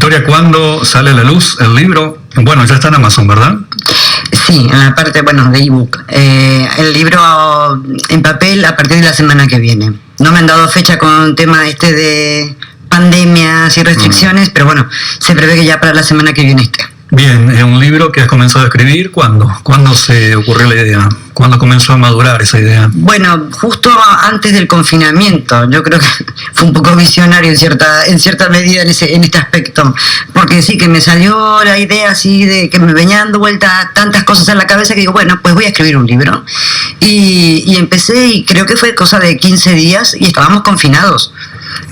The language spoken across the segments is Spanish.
Victoria, ¿cuándo sale a la luz el libro? Bueno, ya está en Amazon, ¿verdad? Sí, en la parte, bueno, de ebook. El libro en papel a partir de la semana que viene. No me han dado fecha con tema de pandemias y restricciones, pero bueno, se prevé que ya para la semana que viene esté. Bien, es un libro que has comenzado a escribir. ¿Cuándo? ¿Cuándo se ocurrió la idea? ¿Cuándo comenzó a madurar esa idea? Bueno, justo antes del confinamiento. Yo creo que fue un poco visionario en cierta medida en este aspecto, porque sí que me salió la idea así de que me venían dando vuelta tantas cosas en la cabeza que digo, bueno, pues voy a escribir un libro. Y empecé, y creo que fue cosa de 15 días y estábamos confinados.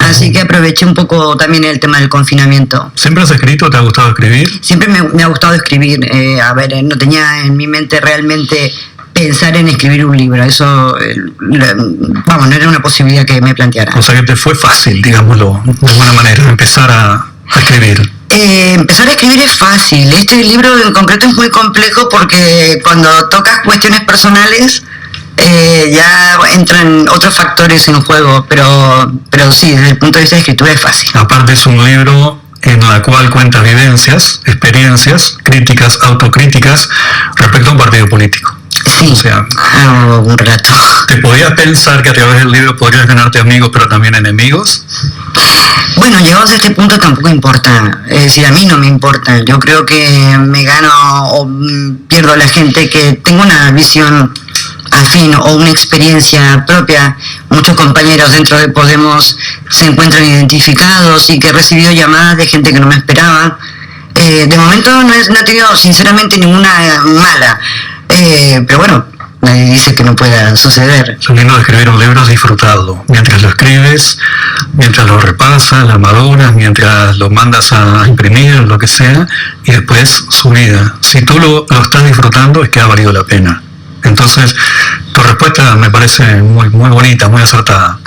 Así que aproveché un poco también el tema del confinamiento. ¿Siempre has escrito? ¿Te ha gustado escribir? Siempre me ha gustado escribir. No tenía en mi mente realmente pensar en escribir un libro. Eso, no era una posibilidad que me planteara. O sea que te fue fácil, digámoslo, de alguna manera, empezar a escribir. Empezar a escribir es fácil. Este libro en concreto es muy complejo porque cuando tocas cuestiones personales ya entran otros factores en juego, pero sí, desde el punto de vista de escritura es fácil. Aparte es un libro en el cual cuentas vivencias, experiencias, críticas, autocríticas respecto a un partido político. Sí, o sea, un rato. ¿Te podías pensar que a través del libro podrías ganarte amigos pero también enemigos? Bueno, llegados a este punto tampoco importa, es decir, a mí no me importa. Yo creo que me gano o pierdo a la gente que tengo una visión afín o una experiencia propia. Muchos compañeros dentro de Podemos se encuentran identificados y que he recibido llamadas de gente que no me esperaba. De momento no he tenido sinceramente ninguna mala, pero bueno, nadie dice que no pueda suceder. Lo lindo de escribir un libro es disfrutarlo. Mientras lo escribes, mientras lo repasas, lo maduras, mientras lo mandas a imprimir, lo que sea, y después su vida. Si tú lo estás disfrutando es que ha valido la pena. Entonces, tu respuesta me parece muy, muy bonita, muy acertada.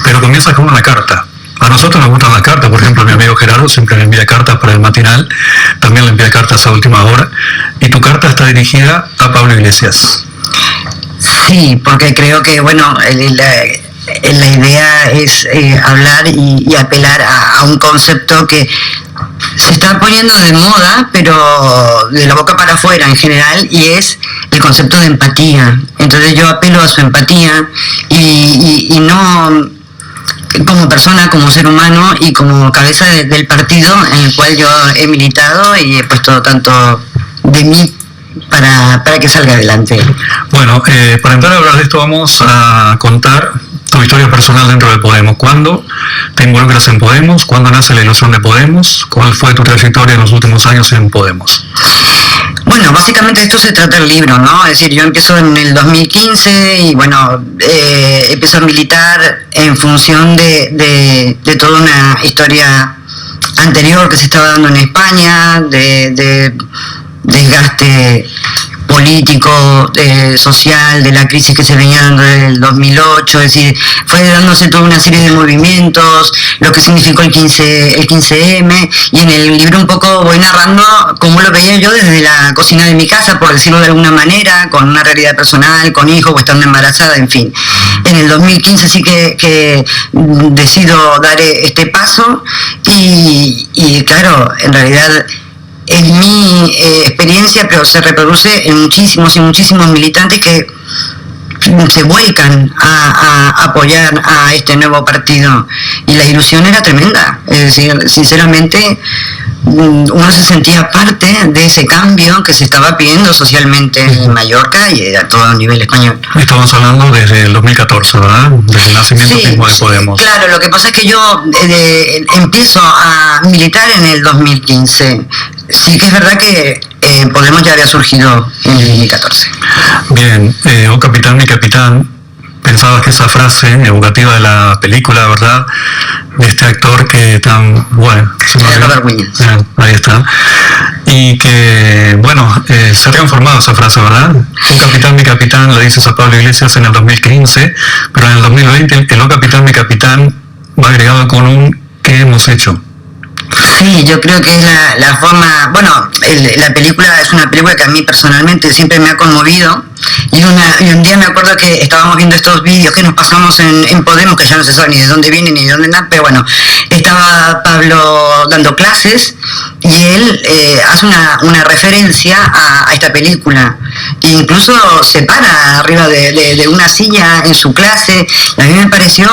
Pero comienzas con una carta. A nosotros nos gustan las cartas, por ejemplo, mi amigo Gerardo siempre me envía cartas para el matinal, también le envía cartas a última hora, y tu carta está dirigida a Pablo Iglesias. Sí, porque creo que, bueno, la idea es hablar y apelar a un concepto que se está poniendo de moda, pero de la boca para afuera en general, y es el concepto de empatía. Entonces yo apelo a su empatía y no como persona, como ser humano y como cabeza del partido en el cual yo he militado y he puesto tanto de mí para que salga adelante. Bueno, para entrar a hablar de esto vamos a contar tu historia personal dentro de Podemos. ¿Cuándo te involucras en Podemos? ¿Cuándo nace la ilusión de Podemos? ¿Cuál fue tu trayectoria en los últimos años en Podemos? Bueno, básicamente esto se trata del libro, ¿no? Es decir, yo empiezo en el 2015 y bueno, empiezo a militar en función de toda una historia anterior que se estaba dando en España, de desgaste político, social, de la crisis que se venía dando desde el 2008, es decir, fue dándose toda una serie de movimientos, lo que significó el 15M, y en el libro un poco voy narrando cómo lo veía yo desde la cocina de mi casa, por decirlo de alguna manera, con una realidad personal, con hijos o estando embarazada, en fin. En el 2015 sí que decido dar este paso y claro, en realidad es mi experiencia, pero se reproduce en muchísimos y muchísimos militantes que se vuelcan a apoyar a este nuevo partido. Y la ilusión era tremenda. Es decir, sinceramente, uno se sentía parte de ese cambio que se estaba pidiendo socialmente en Mallorca y a todo nivel español. Estamos hablando desde el 2014, ¿verdad? Desde el nacimiento mismo de Podemos. Claro, lo que pasa es que yo empiezo a militar en el 2015. Sí que es verdad que Podemos ya había surgido en el 2014. Bien, oh capitán, mi capitán. Pensabas que esa frase evocativa de la película, ¿verdad? De este actor que tan bueno. Robert Williams. Ahí está. Y que, bueno, se ha transformado esa frase, ¿verdad? Oh capitán, mi capitán, le dices a Pablo Iglesias en el 2015, pero en el 2020 el oh capitán, mi capitán va agregado con un ¿qué hemos hecho? Sí, yo creo que es la forma, bueno, la película es una película que a mí personalmente siempre me ha conmovido y un día me acuerdo que estábamos viendo estos vídeos que nos pasamos en Podemos, que ya no se sabe ni de dónde vienen ni de dónde andan, pero bueno, estaba Pablo dando clases y él hace una referencia a esta película. E incluso se para arriba de una silla en su clase. A mí me pareció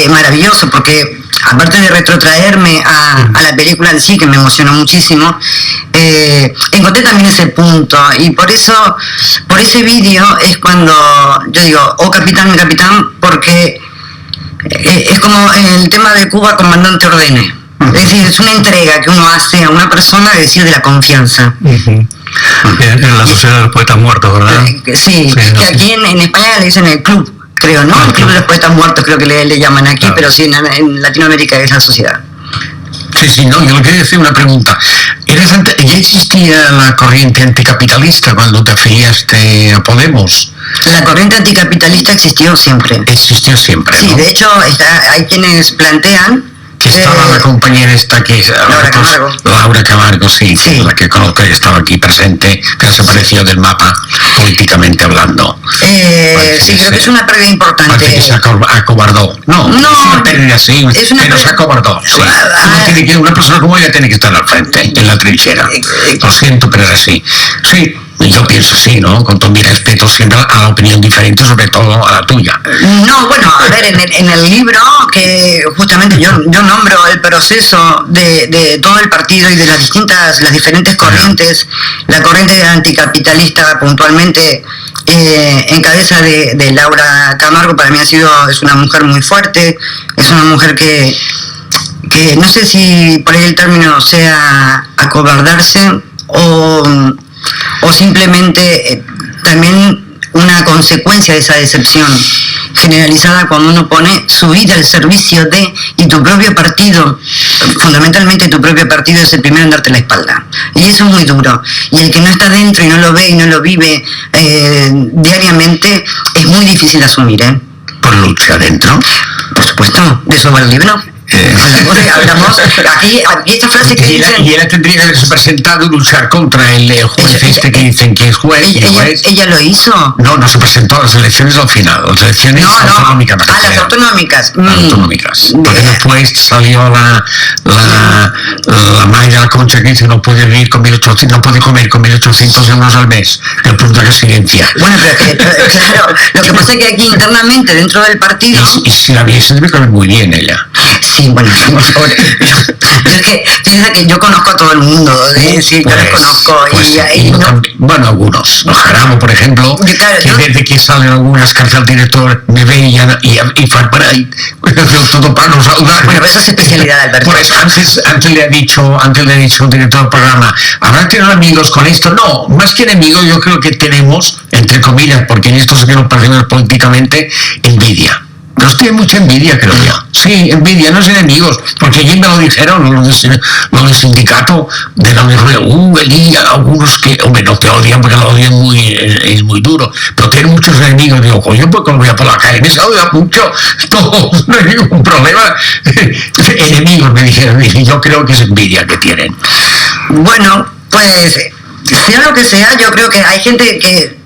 maravilloso porque, aparte de retrotraerme a la película en sí, que me emocionó muchísimo, encontré también ese punto, y por ese vídeo es cuando yo digo, oh capitán, mi capitán, porque es como el tema de Cuba, comandante ordene. Es decir, es una entrega que uno hace a una persona, es decir, de la confianza. En la sociedad de los poetas muertos, ¿verdad? Sí, que aquí en España le dicen el club, creo, ¿no? El club de los poetas muertos, creo que le llaman aquí, pero sí en Latinoamérica es la sociedad. Sí, no, yo le quería decir una pregunta. ¿Ya existía la corriente anticapitalista cuando te afiliaste a Podemos? La corriente anticapitalista existió siempre. Existió siempre, sí, ¿no? De hecho, hay quienes plantean que estaba la compañera esta que es Laura Camargo, sí, la que conozco, que estaba aquí presente, que desapareció del mapa políticamente hablando. Sí, creo que es una pérdida importante. Parece que se acobardó. No, es una pérdida, sí, pero se acobardó. Sí. Una persona como ella tiene que estar al frente, en la trinchera. Lo siento, pero es así. Sí. Yo pienso así, ¿no? Con todo mi respeto siempre a la opinión diferente, sobre todo a la tuya. No, bueno, a ver, en el libro, que justamente yo nombro el proceso de todo el partido y de las diferentes corrientes, la corriente anticapitalista puntualmente en cabeza de Laura Camargo, para mí es una mujer muy fuerte, es una mujer que no sé si por ahí el término sea acobardarse o simplemente también una consecuencia de esa decepción generalizada cuando uno pone su vida al servicio de, y tu propio partido, fundamentalmente tu propio partido es el primero en darte la espalda. Y eso es muy duro. Y el que no está dentro y no lo ve y no lo vive diariamente, es muy difícil de asumir, ¿eh? ¿Por lucha adentro? Por supuesto, de eso va el libro. Hablamos aquí esta frase que dicen, y ella tendría que haberse presentado y luchar contra el juez que dicen que es juez. Ella lo hizo. No se presentó a las elecciones al final, las elecciones autonómicas. Las autonómicas. Porque después salió la Mayra Concha que dice no puede vivir con 1.800, no puede comer con 1.800 euros al mes, el punto de residencia. Bueno, pero claro, lo que pasa es que aquí internamente, dentro del partido... Y si la viese debe comer muy bien ella. Sí, bueno, es que piensa que yo conozco a todo el mundo, sí, yo les conozco. Bueno, algunos. Jaramo, por ejemplo, que desde que salen algunas cartas al director, me ve y fue por ahí, todo para no saludar. Bueno, esa es especialidad, Alberto. Por eso, antes le ha dicho el director del programa, ¿habrá tenido amigos con esto? No, más que enemigos, yo creo que tenemos, entre comillas, porque en esto sí que nos parecemos políticamente, envidia. Nos tiene mucha envidia, creo yo. Sí, envidia, no es enemigos, porque allí me lo dijeron los del sindicato de la URU, algunos que, hombre, no te odian porque lo odian es muy duro, pero tienen muchos enemigos. Digo, coño, pues cuando voy a por la calle me se odia mucho, no hay ningún problema. Enemigos, me dijeron, y yo creo que es envidia que tienen. Bueno, pues, sea lo que sea, yo creo que hay gente que,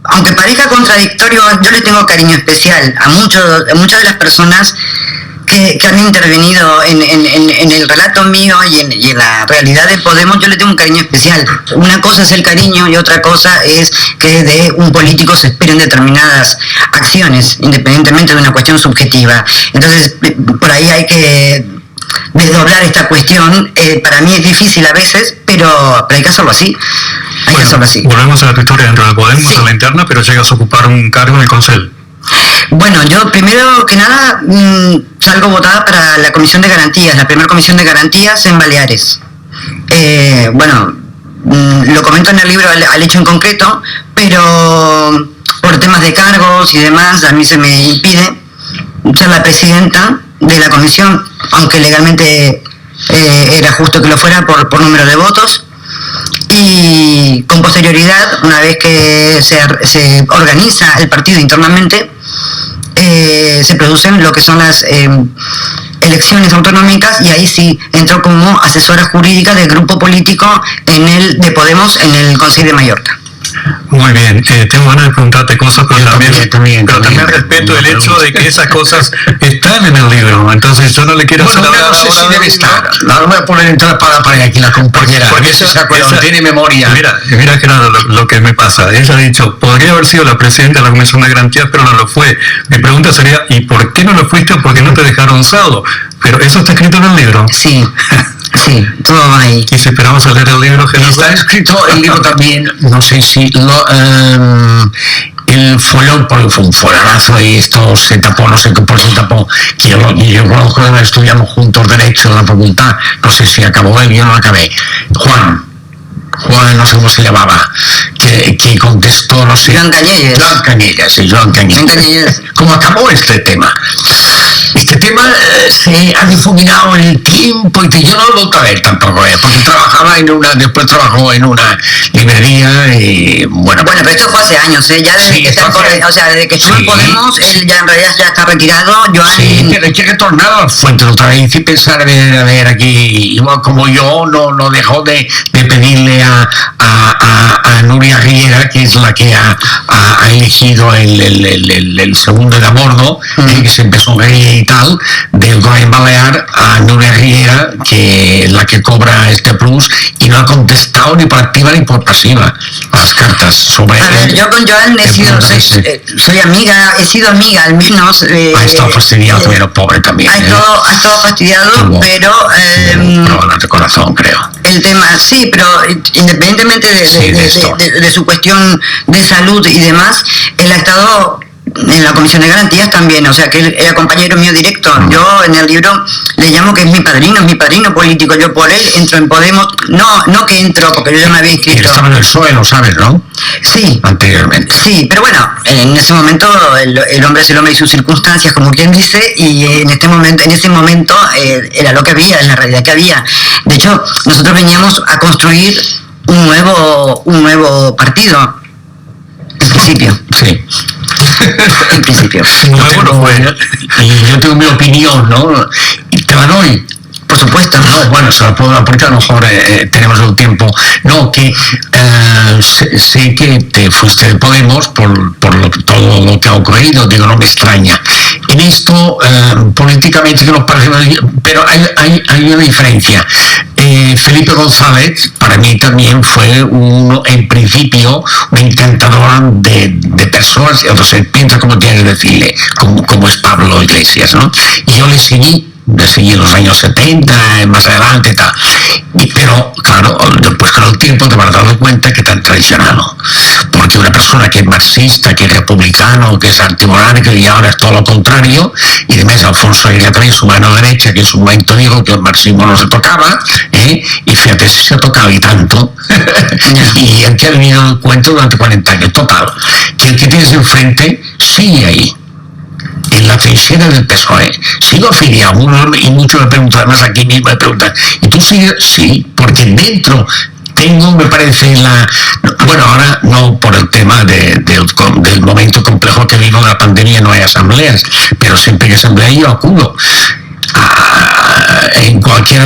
aunque parezca contradictorio, yo le tengo cariño especial a muchas de las personas que han intervenido en el relato mío y en la realidad de Podemos. Yo le tengo un cariño especial. Una cosa es el cariño y otra cosa es que de un político se esperen determinadas acciones, independientemente de una cuestión subjetiva. Entonces, por ahí hay que desdoblar esta cuestión. Para mí es difícil a veces, pero hay que hacerlo así. Volvemos a la historia dentro de Podemos, sí. A la interna, pero llegas a ocupar un cargo en el Consell. Bueno, yo primero que nada salgo votada para la Comisión de Garantías, la primera Comisión de Garantías en Baleares. Lo comento en el libro al hecho en concreto, pero por temas de cargos y demás, a mí se me impide ser la presidenta de la comisión, aunque legalmente era justo que lo fuera por número de votos. Y con posterioridad, una vez que se organiza el partido internamente, se producen lo que son las elecciones autonómicas, y ahí sí entro como asesora jurídica del grupo político de Podemos en el Consell de Mallorca. Muy bien, tengo ganas de preguntarte cosas, pero también respeto el hecho de que esas cosas están en el libro, entonces yo no le quiero hacer no sé si debe estar. Ahora voy a poner entrar para aquí la compañera, porque esa tiene memoria. Mira Gerardo, lo que me pasa, ella ha dicho, podría haber sido la presidenta de la Comisión de Garantías, pero no lo fue. Mi pregunta sería, ¿y por qué no lo fuiste o por qué no te dejaron saldo? Pero eso está escrito en el libro. Sí. Sí, todo va ahí. Y si esperamos a leer el libro, Gerardo. Está escrito el libro también, no sé si el follón, porque fue un follonazo y esto se tapó, no sé qué por qué se tapó, que yo conozco, estudiamos juntos Derecho en la facultad, no sé si acabó él, yo no acabé. Juan, no sé cómo se llamaba, que contestó, no sé. Joan Cañellas. ¿Cómo acabó este tema? Este tema se ha difuminado en el tiempo y yo no lo he vuelto a ver tampoco, porque después trabajó en una librería y bueno, pero esto fue hace años, ya desde que desde que estuvo en Podemos, él ya en realidad ya está retirado. Sí, pero hay que retornar a las fuentes otra vez y pensar, a ver aquí, igual como yo no dejó de pedirle a Nuria Riera, que es la que ha elegido el segundo de a bordo, que se empezó a ver y tal, del Gobierno Balear, a Nuria Riera, que es la que cobra este plus, y no ha contestado ni por activa ni por pasiva a las cartas sobre... A ver, yo con Joan soy amiga, he sido amiga al menos. Ha estado fastidiado, pero pobre también. Ha estado fastidiado, pero... problemas de corazón, creo. El tema, sí, pero independientemente de su cuestión de salud y demás, él ha estado en la Comisión de Garantías también, o sea que él era compañero mío directo. Yo en el libro le llamo que es mi padrino político. Yo por él entro en Podemos, no que entro porque yo ya me había inscrito. Él estaba en el PSOE, lo sabes, ¿no? Sí. Anteriormente. Sí, pero bueno, en ese momento el hombre es el hombre y sus circunstancias, como quien dice, y en ese momento era lo que había, en la realidad que había. De hecho, nosotros veníamos a construir un nuevo partido, en principio. Sí. En principio. Yo tengo mi opinión, ¿no? Y te la doy. Por supuesto. No, bueno, se la puedo dar porque a lo mejor tenemos el tiempo. No, que sé que te fuiste de Podemos por todo lo que ha ocurrido, digo, no me extraña. En esto, políticamente, que nos parece, pero hay una diferencia. Felipe González, para mí también fue en principio, un encantador de personas, o sea, piensa como tienes que decirle, como es Pablo Iglesias, ¿no? Y yo le seguí en los años 70, más adelante y tal. Pero, claro, después con el tiempo te vas dando cuenta que te han traicionado. Porque una persona que es marxista, que es republicano, que es antimonárquico y ahora es todo lo contrario, y además Alfonso Aguirre, su mano derecha, que en su momento dijo que el marxismo no se tocaba, y fíjate si se ha tocado y tanto, y han terminado el cuento durante 40 años. Total, que el que tienes enfrente sigue ahí. En la trinchera del PSOE, sigo afiliado, y muchos me preguntan, además aquí mismo me preguntan, ¿y tú sigues? Sí, porque dentro tengo, me parece, bueno, ahora no por el tema del momento complejo que vivo de la pandemia, no hay asambleas, pero siempre que asamblea yo acudo. En cualquier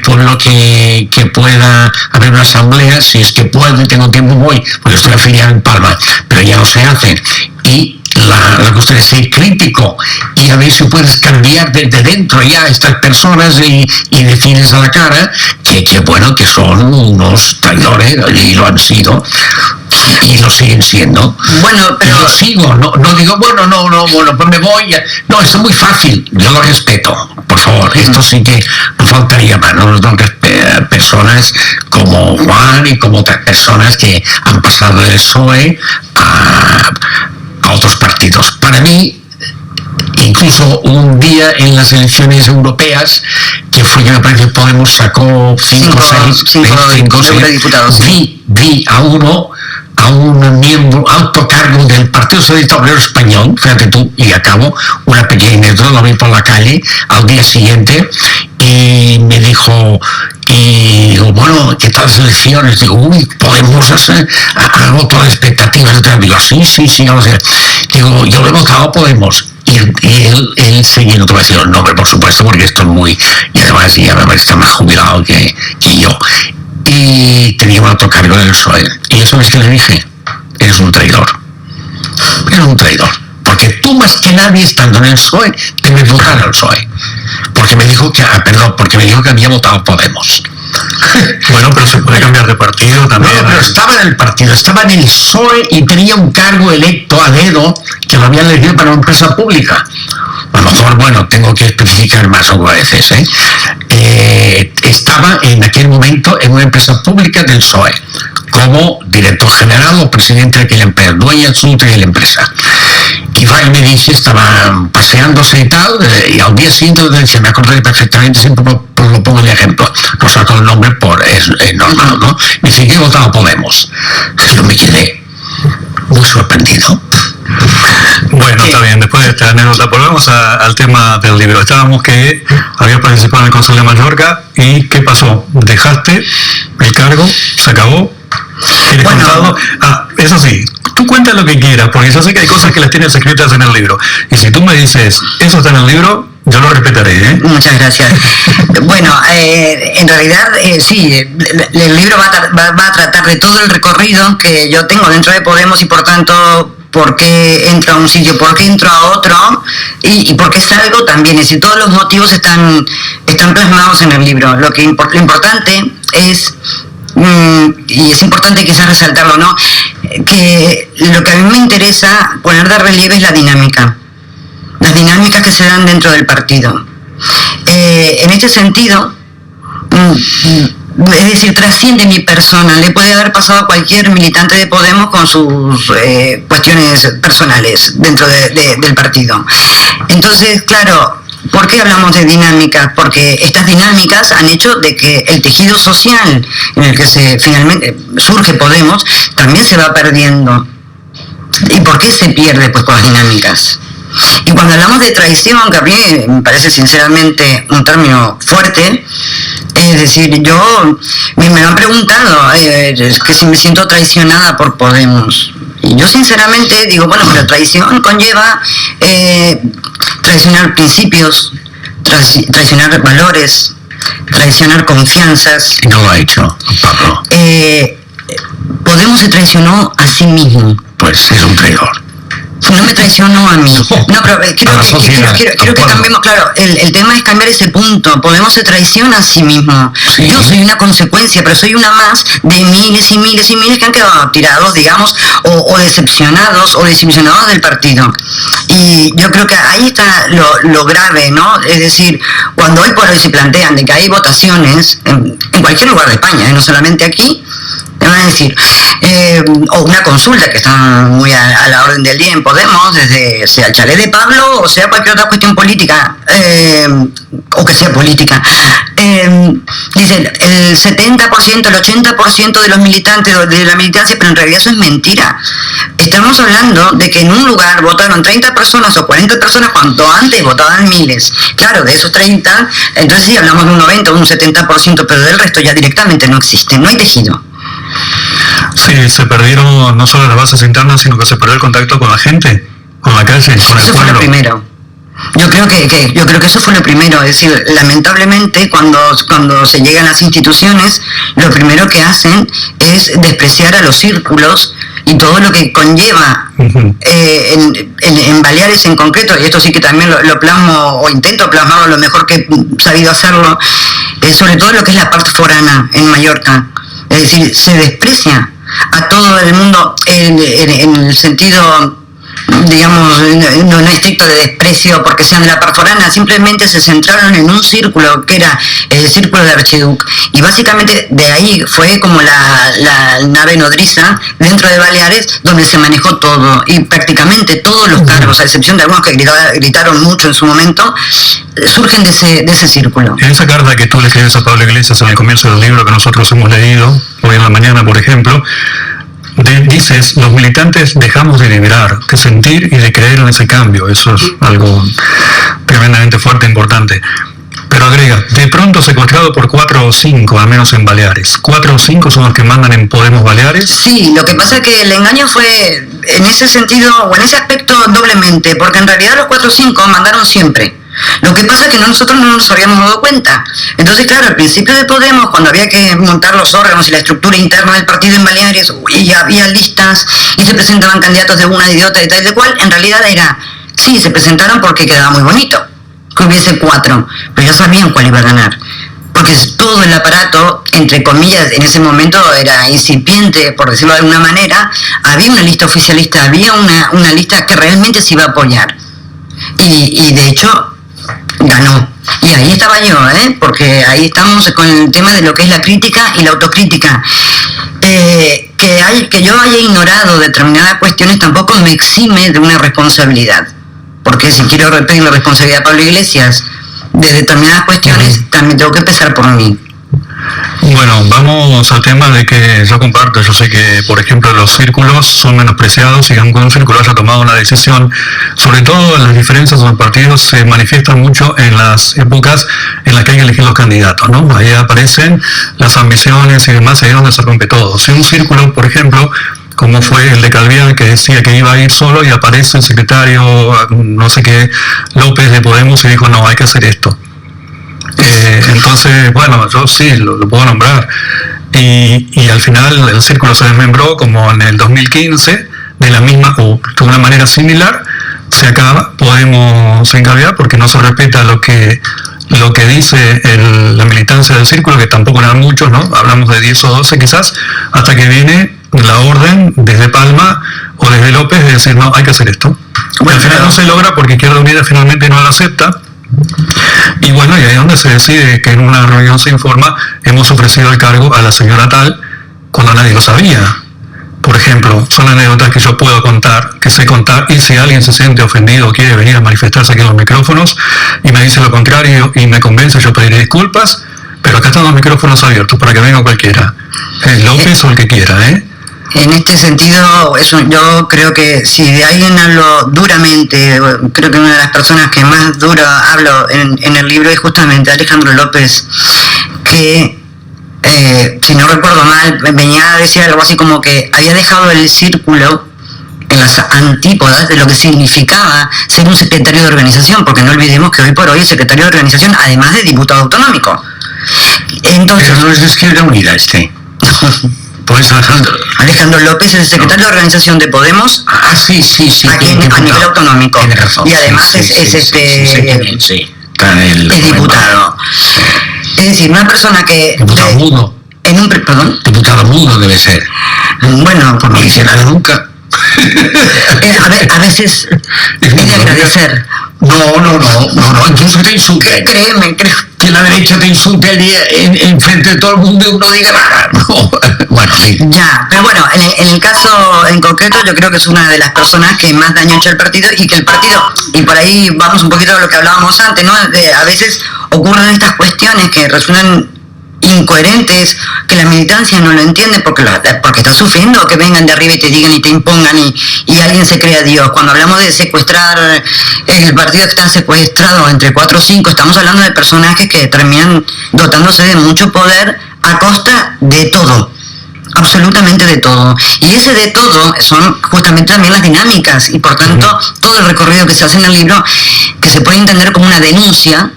pueblo que pueda haber una asamblea, si es que puedo y tengo tiempo voy, porque estoy afiliado en Palma, pero ya no se hace. Y la cuestión es ser crítico y a ver si puedes cambiar desde dentro ya a estas personas y decirles a la cara que bueno, que son unos traidores y lo han sido y lo siguen siendo. Bueno, pero yo sigo, no digo, bueno, pues me voy. No, esto es muy fácil, yo lo respeto, por favor. Esto sí que no faltaría más, ¿no? Personas como Juan y como otras personas que han pasado del PSOE a otros partidos. Para mí, incluso un día en las elecciones europeas, que fue que me parece que Podemos sacó 5 o 6 diputados. Vi a un miembro alto cargo del Partido Socialista Obrero Español, fíjate tú, y acabo una pequeña anécdota, lo vi por la calle al día siguiente y me dijo, y digo, bueno, ¿qué tal las elecciones? Digo, Podemos ha roto las expectativas. Digo, sí, no sé. Digo, yo lo he votado a Podemos. Y él seguía, no te voy a decir el nombre, por supuesto, porque esto es muy... Y además ya me está más jubilado que yo. Y y tenía otro cargo en el PSOE. Y eso es que le dije, eres un traidor. Eres un traidor. Porque tú más que nadie estando en el PSOE debes votar al PSOE. Porque me dijo que había votado Podemos. Bueno, pero se puede cambiar de partido también. No, pero estaba en el partido, estaba en el PSOE y tenía un cargo electo a dedo que lo habían elegido para una empresa pública. A lo mejor, bueno, tengo que especificar más a veces, estaba en aquel momento en una empresa pública del PSOE, como director general o presidente de aquella empresa, dueña absoluta de la empresa. Y va y me dice, estaba paseándose y tal, y al día siguiente se me acordé perfectamente, siempre lo pongo de ejemplo, no saco el nombre es normal, ¿no? Me dice que he votado Podemos. Yo me quedé muy sorprendido. Bueno, está bien, después de esta anécdota volvemos al tema del libro. Estábamos que había participado en el Consejo de Mallorca y ¿qué pasó? ¿Dejaste el cargo? ¿Se acabó? ¿Tienes contado? Eso sí, tú cuenta lo que quieras, porque yo sé que hay cosas que las tienes escritas en el libro. Y si tú me dices, eso está en el libro, yo lo respetaré, ¿eh? Muchas gracias. Bueno, en realidad sí, el libro va a tratar de todo el recorrido que yo tengo dentro de Podemos y por tanto por qué entro a un sitio, por qué entro a otro y por qué salgo también. Es decir, todos los motivos están plasmados en el libro. Lo importante es, y es importante quizás resaltarlo, ¿no?, que lo que a mí me interesa poner de relieve es la dinámica. Las dinámicas que se dan dentro del partido. En este sentido, es decir, trasciende mi persona, le puede haber pasado a cualquier militante de Podemos con sus cuestiones personales dentro del partido. Entonces, claro, ¿por qué hablamos de dinámicas? Porque estas dinámicas han hecho de que el tejido social en el que finalmente surge Podemos también se va perdiendo. ¿Y por qué se pierde? Pues por las dinámicas. Y cuando hablamos de traición, que a mí me parece sinceramente un término fuerte, es decir, me han preguntado que si me siento traicionada por Podemos. Y yo sinceramente digo, bueno, pero traición conlleva traicionar principios, traicionar valores, traicionar confianzas. Y no lo ha hecho, Pablo. Podemos se traicionó a sí mismo. Pues es un traidor. No me traicionó a mí. No, pero quiero que cambiemos, claro, el tema es cambiar ese punto. Podemos se traiciona a sí mismo. Sí. Yo soy una consecuencia, pero soy una más de miles y miles y miles que han quedado tirados, digamos, o decepcionados del partido. Y yo creo que ahí está lo grave, ¿no? Es decir, cuando hoy por hoy se plantean de que hay votaciones en cualquier lugar de España, no solamente aquí, te van a decir, o una consulta que está muy a la orden del día en Podemos, desde sea el chalet de Pablo o sea cualquier otra cuestión política, o que sea política, dicen el 70%, el 80% de los militantes de la militancia, pero en realidad eso es mentira. Estamos hablando de que en un lugar votaron 30 personas o 40 personas cuando antes votaban miles. Claro, de esos 30, entonces sí hablamos de un 90 o un 70%, pero del resto ya directamente no existe, no hay tejido. Sí, se perdieron no solo las bases internas, sino que se perdió el contacto con la gente, con la calle, con el pueblo. Eso fue lo primero. Yo creo que eso fue lo primero. Es decir, lamentablemente cuando se llegan a las instituciones, lo primero que hacen es despreciar a los círculos y todo lo que conlleva en Baleares en concreto, y esto sí que también lo plasmo o intento plasmarlo lo mejor que he sabido hacerlo, sobre todo lo que es la parte forana en Mallorca. Es decir, se desprecia a todo el mundo en el sentido, digamos, no estricto de desprecio porque sean de la parte forana, simplemente se centraron en un círculo que era el círculo de Archiduc, y básicamente de ahí fue como la nave nodriza dentro de Baleares donde se manejó todo, y prácticamente todos los cargos, a excepción de algunos que gritaron mucho en su momento, surgen de ese círculo. En esa carta que tú le escribes a Pablo Iglesias en el comienzo del libro que nosotros hemos leído hoy en la mañana, por ejemplo, dices, los militantes dejamos de vibrar, de sentir y de creer en ese cambio. Eso es algo tremendamente fuerte e importante. Pero agrega, de pronto secuestrado por 4 o 5, al menos en Baleares. 4 o 5 son los que mandan en Podemos Baleares. Sí, lo que pasa es que el engaño fue en ese sentido, o en ese aspecto doblemente, porque en realidad los 4 o 5 mandaron siempre. Lo que pasa es que nosotros no nos habíamos dado cuenta. Entonces, claro, al principio de Podemos, cuando había que montar los órganos y la estructura interna del partido en Baleares, y había listas y se presentaban candidatos de una, de otra y tal y de cual, en realidad era, sí, se presentaron porque quedaba muy bonito que hubiese 4, pero ya sabían cuál iba a ganar. Porque todo el aparato, entre comillas, en ese momento era incipiente, por decirlo de alguna manera. Había una lista oficialista, había una lista que realmente se iba a apoyar. Y de hecho, ganó. Y ahí estaba yo, porque ahí estamos con el tema de lo que es la crítica y la autocrítica. Que yo haya ignorado determinadas cuestiones tampoco me exime de una responsabilidad. Porque si quiero pedir la responsabilidad a Pablo Iglesias de determinadas cuestiones, también tengo que empezar por mí. Bueno, vamos al tema de que yo comparto. Yo sé que, por ejemplo, los círculos son menospreciados y aunque un círculo haya tomado una decisión, sobre todo las diferencias de los partidos se manifiestan mucho en las épocas en las que hay que elegir los candidatos, ¿no? Ahí aparecen las ambiciones y demás, ahí es donde se rompe todo. Si un círculo, por ejemplo, como fue el de Calvián, que decía que iba a ir solo y aparece el secretario, no sé qué, López de Podemos y dijo, no, hay que hacer esto. Entonces, bueno, yo sí, lo puedo nombrar. Y al final el círculo se desmembró como en el 2015, de la misma o de una manera similar, se acaba, Podemos en Calvián porque no se respeta lo que dice la militancia del círculo, que tampoco eran muchos, ¿no? Hablamos de 10 o 12 quizás, hasta que viene la orden desde Palma o desde López de decir, no, hay que hacer esto. Bueno, al final no se logra porque Izquierda Unida finalmente no lo acepta. Y bueno, y ahí es donde se decide que en una reunión se informa, hemos ofrecido el cargo a la señora tal, cuando nadie lo sabía. Por ejemplo, son anécdotas que yo puedo contar, que sé contar, y si alguien se siente ofendido o quiere venir a manifestarse aquí en los micrófonos y me dice lo contrario y me convence, yo pediré disculpas, pero acá están los micrófonos abiertos para que venga cualquiera, López o el que quiera, En este sentido, yo creo que si de alguien hablo duramente, creo que una de las personas que más duro hablo en el libro es justamente Alejandro López, que, si no recuerdo mal, venía a decir algo así como que había dejado el círculo en las antípodas de lo que significaba ser un secretario de organización, porque no olvidemos que hoy por hoy es secretario de organización, además de diputado autonómico. Entonces, pero no es de Izquierda Unida Pues Alejandro López es el secretario de organización de Podemos. Sí. Aquí a nivel autonómico. Tiene razón. Y además es diputado. Es decir, una persona que... Diputado mudo. ¿Perdón? Diputado mudo debe ser. Bueno, no dice nada nunca. A veces es de agradecer. No, incluso te insulte. Créeme. Que la derecha te insulte allí en frente de todo el mundo y no diga nada. No. Bueno, sí. Ya, pero bueno, en el caso en concreto yo creo que es una de las personas que más daño ha hecho el partido y que el partido, y por ahí vamos un poquito a lo que hablábamos antes, ¿no? A veces ocurren estas cuestiones que resultan incoherentes, que la militancia no lo entiende porque está sufriendo que vengan de arriba y te digan y te impongan y alguien se crea Dios. Cuando hablamos de secuestrar, el partido está secuestrado entre 4 o 5, estamos hablando de personajes que terminan dotándose de mucho poder a costa de todo, absolutamente de todo. Y ese de todo son justamente también las dinámicas y por tanto todo el recorrido que se hace en el libro, que se puede entender como una denuncia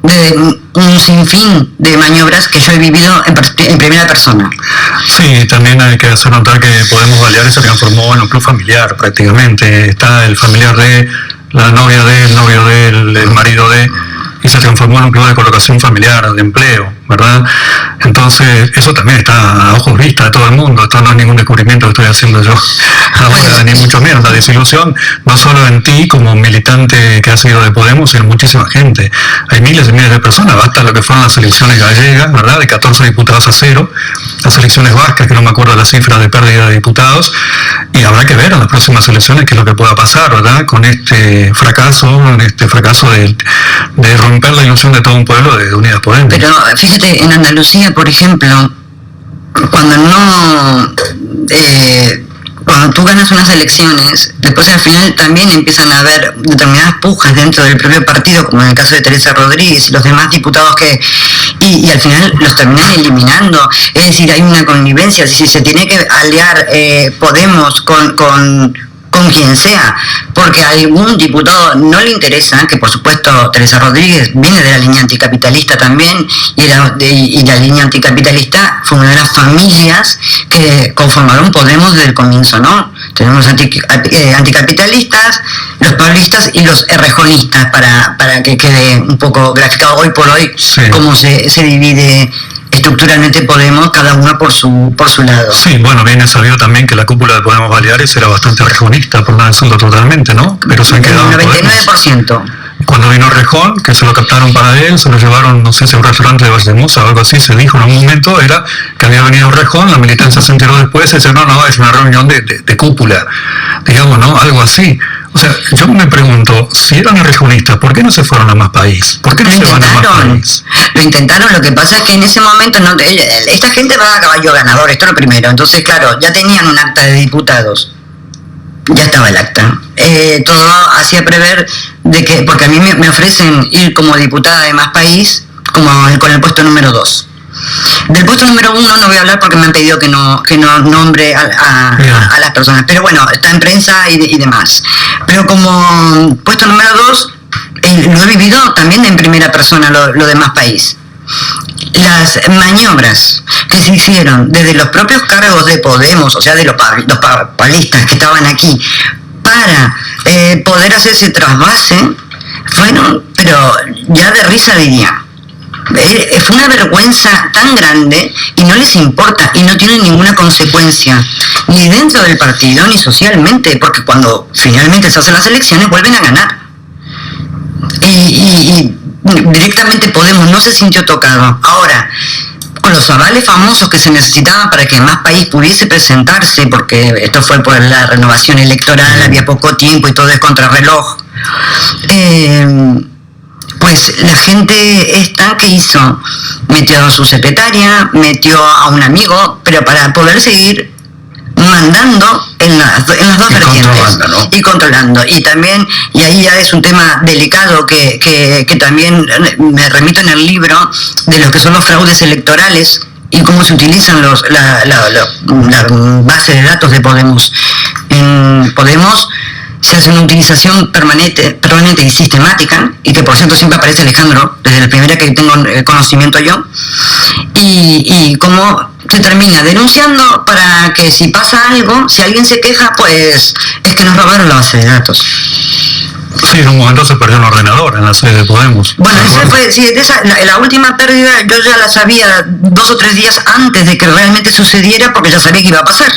de un sinfín de maniobras que yo he vivido en primera persona. Sí, también hay que hacer notar que Podemos Baleares se transformó en un club familiar prácticamente. Está el familiar de, la novia de, el novio de, el marido de, y se transformó en un club de colocación familiar, de empleo, ¿verdad? Entonces, eso también está a ojos vistas de todo el mundo. Esto no es ningún descubrimiento que estoy haciendo yo ahora, ni mucho menos. La desilusión no solo en ti como militante que has sido de Podemos, sino en muchísima gente. Hay miles y miles de personas. Basta lo que fueron las elecciones gallegas, ¿verdad? De 14 diputados a 0. Las elecciones vascas, que no me acuerdo la cifra de pérdida de diputados. Y habrá que ver en las próximas elecciones qué es lo que pueda pasar, ¿verdad? Con este fracaso de romper la ilusión de todo un pueblo de Unidas Podemos. Pero fíjate, en Andalucía, por ejemplo, cuando tú ganas unas elecciones, después al final también empiezan a haber determinadas pujas dentro del propio partido, como en el caso de Teresa Rodríguez y los demás diputados y al final los terminan eliminando. Es decir, hay una connivencia. Si se tiene que aliar Podemos con con quien sea, porque a algún diputado no le interesa, que por supuesto Teresa Rodríguez viene de la línea anticapitalista también, y la línea anticapitalista fue una de las familias que conformaron Podemos desde el comienzo, ¿no? Tenemos anticapitalistas, los pablistas y los errejonistas, para que quede un poco graficado hoy por hoy cómo se divide estructuralmente Podemos, cada uno por su lado. Sí, bueno, bien es sabido también que la cúpula de Podemos Baleares era bastante rejonista, por no decirlo totalmente, ¿no? Pero se han quedado el 99%. Cuando vino Rejón, que se lo captaron para él, se lo llevaron, no sé si a un restaurante de Valdemusa o algo así, se dijo en un momento, era que había venido Rejón, la militancia se enteró después, y dice, no, es una reunión de cúpula, digamos, ¿no? Algo así. O sea, yo me pregunto, si eran rejonistas, ¿por qué no se fueron a Más País? ¿Por qué no se van a Más País? Lo intentaron, lo que pasa es que en ese momento esta gente va a caballo ganador, esto es lo primero. Entonces, claro, ya tenían un acta de diputados, ya estaba el acta. Todo hacía prever de que, porque a mí me ofrecen ir como diputada de Más País, con el puesto número 2. Del puesto número 1 no voy a hablar porque me han pedido que no nombre a las personas, pero bueno, está en prensa y demás. Pero como puesto número 2, lo he vivido también en primera persona, lo de Más País. Las maniobras que se hicieron desde los propios cargos de Podemos, o sea, de los pablistas que estaban aquí, para poder hacer ese trasvase, fueron, pero ya de risa diría. Fue una vergüenza tan grande y no les importa y no tienen ninguna consecuencia, ni dentro del partido ni socialmente, porque cuando finalmente se hacen las elecciones vuelven a ganar. Y directamente Podemos no se sintió tocado. Ahora, con los avales famosos que se necesitaban para que Más País pudiese presentarse, porque esto fue por la renovación electoral, había poco tiempo y todo es contrarreloj, pues la gente esta que hizo, metió a su secretaria, metió a un amigo, pero para poder seguir mandando en las dos vertientes, ¿no? Y controlando. Y también, y ahí ya es un tema delicado que también me remito en el libro, de lo que son los fraudes electorales y cómo se utilizan la base de datos de Podemos. En Podemos se hace una utilización permanente y sistemática, y que por cierto siempre aparece Alejandro, desde la primera que tengo conocimiento yo, y cómo se termina denunciando para que si pasa algo, si alguien se queja, pues es que nos robaron la base de datos. Sí, en un momento se perdió un ordenador en la sede de Podemos. Bueno, esa fue, sí, la última pérdida yo ya la sabía 2 o 3 días antes de que realmente sucediera, porque ya sabía que iba a pasar.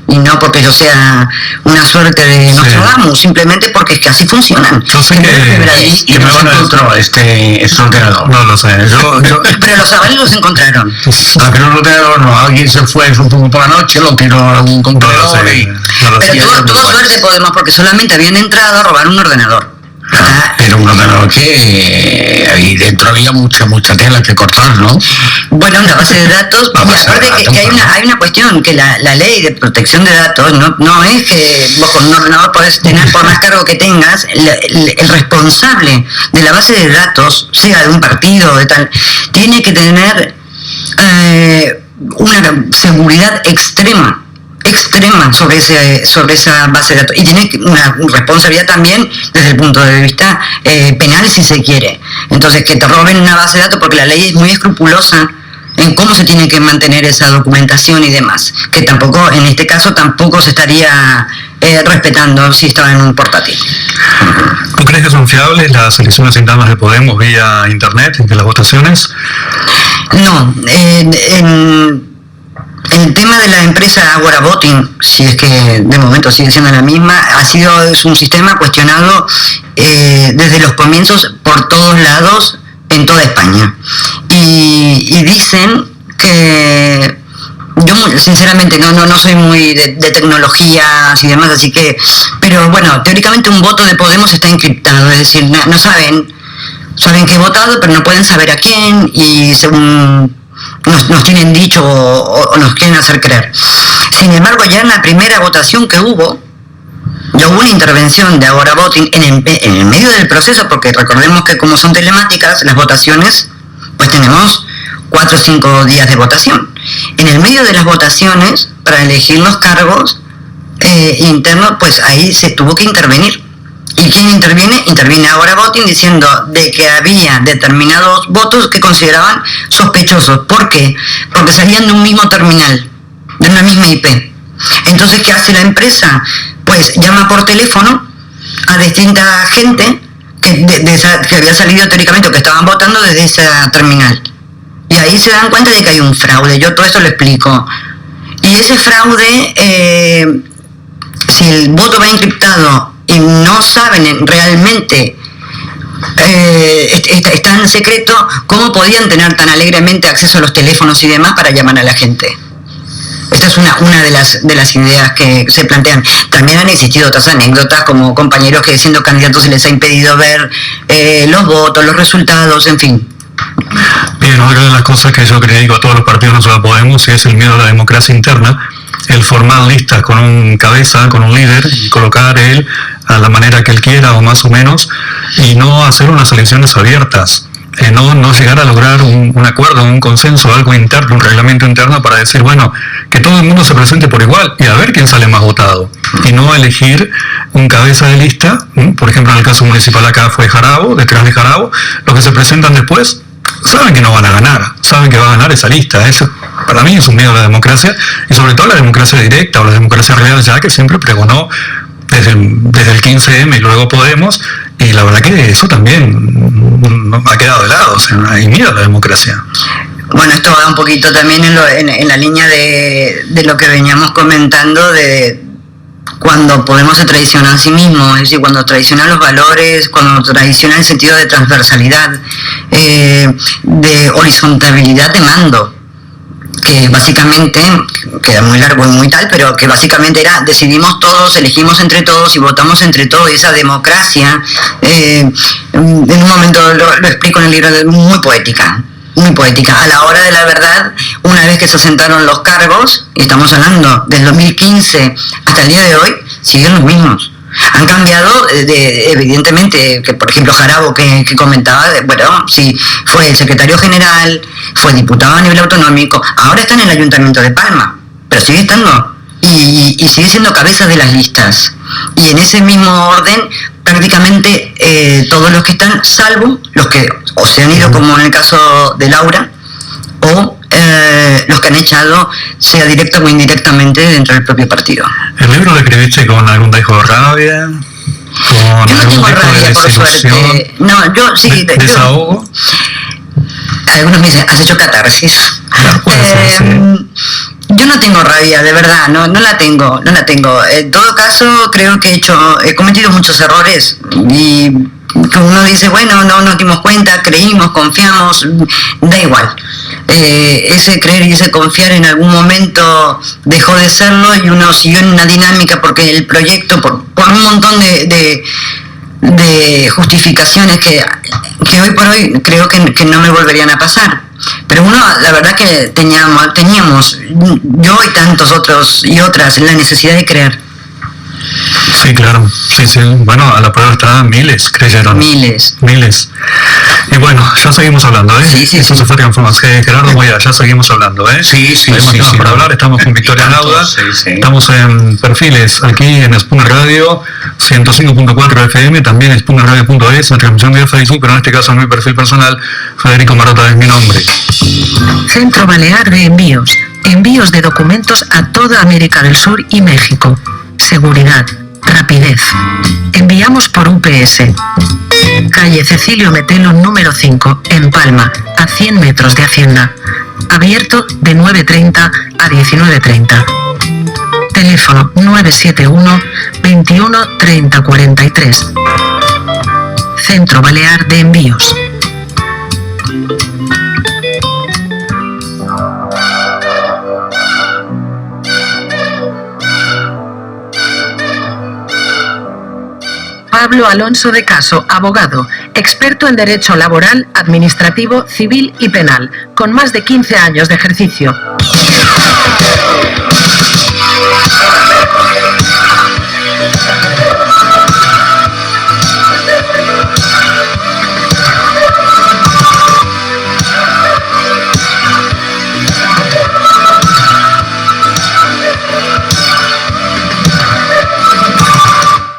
Y no porque yo sea una suerte de Nostradamus, simplemente porque es que así funcionan. Yo sé que no se encontró este ordenador. No lo sé. Pero los avales los encontraron. Ah, pero no, alguien se fue supongo por la noche, lo tiró a algún contenedor. Pero todo suerte Podemos, porque solamente habían entrado a robar un ordenador. Pero un ordenador que ahí dentro había mucha tela que cortar, ¿no? Bueno, una base de datos, y aparte que hay una cuestión, que la ley de protección de datos no es que vos con un ordenador podés tener, por más cargo que tengas, el responsable de la base de datos, sea de un partido o de tal, tiene que tener una seguridad extrema sobre esa base de datos, y tiene una responsabilidad también desde el punto de vista penal, si se quiere. Entonces, que te roben una base de datos, porque la ley es muy escrupulosa en cómo se tiene que mantener esa documentación y demás, que tampoco, en este caso, tampoco se estaría respetando si estaba en un portátil. ¿Tú crees que son fiables las elecciones internas de Podemos vía internet, de las votaciones? No, el tema de la empresa Agora Voting, si es que de momento sigue siendo la misma, es un sistema cuestionado desde los comienzos por todos lados en toda España. Y dicen que, yo sinceramente no soy muy de tecnologías y demás, así que, pero bueno, teóricamente un voto de Podemos está encriptado, es decir, no saben que he votado, pero no pueden saber a quién, y según nos tienen dicho o nos quieren hacer creer. Sin embargo, ya en la primera votación que hubo, ya hubo una intervención de Agora Voting en el medio del proceso, porque recordemos que como son telemáticas las votaciones, pues tenemos 4 o 5 días de votación. En el medio de las votaciones, para elegir los cargos, interno, pues ahí se tuvo que intervenir. ¿Y quién interviene? Interviene ahora Botín diciendo de que había determinados votos que consideraban sospechosos. ¿Por qué? Porque salían de un mismo terminal, de una misma IP. Entonces, ¿qué hace la empresa? Pues llama por teléfono a distinta gente que había salido teóricamente o que estaban votando desde esa terminal. Y ahí se dan cuenta de que hay un fraude. Yo todo esto lo explico. Y ese fraude, si el voto va encriptado y no saben realmente, está en secreto, ¿cómo podían tener tan alegremente acceso a los teléfonos y demás para llamar a la gente? Esta es una de las ideas que se plantean. También han existido otras anécdotas, como compañeros que siendo candidatos se les ha impedido ver los votos, los resultados, en fin. Bien, otra de las cosas que yo critico a todos los partidos no solo Podemos es el miedo a la democracia interna, el formar listas con un cabeza, con un líder y colocar él a la manera que él quiera o más o menos, y no hacer unas elecciones abiertas. No llegar a lograr un acuerdo, un consenso, algo interno, un reglamento interno para decir, bueno, que todo el mundo se presente por igual y a ver quién sale más votado. Y no elegir un cabeza de lista, por ejemplo en el caso municipal acá fue Jarabo, detrás de Jarabo, los que se presentan después saben que no van a ganar, saben que va a ganar esa lista. Eso para mí es un miedo a la democracia, y sobre todo a la democracia directa o la democracia real ya que siempre pregonó desde el 15M y luego Podemos, y la verdad que eso también ha quedado de lado, o sea, hay miedo a la democracia. Bueno, esto va un poquito también en la línea de lo que veníamos comentando de cuando Podemos se traiciona a sí mismo, es decir, cuando traiciona los valores, cuando traiciona el sentido de transversalidad, de horizontabilidad de mando, que básicamente, queda muy largo y muy tal, pero que básicamente era decidimos todos, elegimos entre todos y votamos entre todos, y esa democracia, en un momento lo explico en el libro, muy poética. A la hora de la verdad, una vez que se asentaron los cargos, y estamos hablando del 2015 hasta el día de hoy, siguen los mismos. Han cambiado, evidentemente, que por ejemplo Jarabo que comentaba, bueno, sí, fue el secretario general, fue diputado a nivel autonómico, ahora está en el Ayuntamiento de Palma, pero sigue estando, y sigue siendo cabeza de las listas. Y en ese mismo orden, prácticamente todos los que están, salvo los que o se han ido, como en el caso de Laura, o los que han echado, sea directa o indirectamente, dentro del propio partido. ¿El libro lo escribiste con algún dejo de rabia? ¿Con yo no tengo rabia, por suerte. No, yo sí. ¿Desahogo? Algunos me dicen, has hecho catarsis. Yo no tengo rabia, de verdad, no la tengo. En todo caso, creo que he cometido muchos errores, y que uno dice, bueno, no nos dimos cuenta, creímos, confiamos, da igual. Ese creer y ese confiar en algún momento dejó de serlo, y uno siguió en una dinámica porque el proyecto, por un montón de justificaciones que hoy por hoy creo que no me volverían a pasar. Pero uno, la verdad que teníamos, yo y tantos otros y otras, la necesidad de creer. Sí, claro. Sí. Bueno, a la prueba estaban miles, creyeron. Miles. Y bueno, ya seguimos hablando, ¿eh? Sí. Eso se fue transformación. Gerardo Moya, ya seguimos hablando, ¿eh? Sí. Para hablar, estamos con Victoria Lauda. Sí. Estamos en Perfiles, aquí en Spooner Radio, 105.4 FM, también spoonerradio.es, en transmisión de Facebook, pero en este caso en mi perfil personal, Federico Marota es mi nombre. Centro Balear de Envíos. Envíos de documentos a toda América del Sur y México. Seguridad, rapidez. Enviamos por UPS. Calle Cecilio Metelo número 5, en Palma, a 100 metros de Hacienda. Abierto de 9:30 a 19:30. Teléfono 971 21 30 43. Centro Balear de Envíos. Pablo Alonso de Caso, abogado, experto en Derecho Laboral, Administrativo, Civil y Penal, con más de 15 años de ejercicio.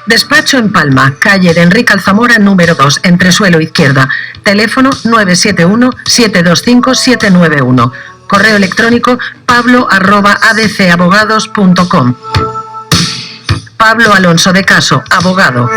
Despacho en Palma, calle de Enrique Alzamora, número 2, entresuelo izquierda. Teléfono 971-725-791. Correo electrónico pablo@adcabogados.com. Pablo Alonso de Caso, abogado.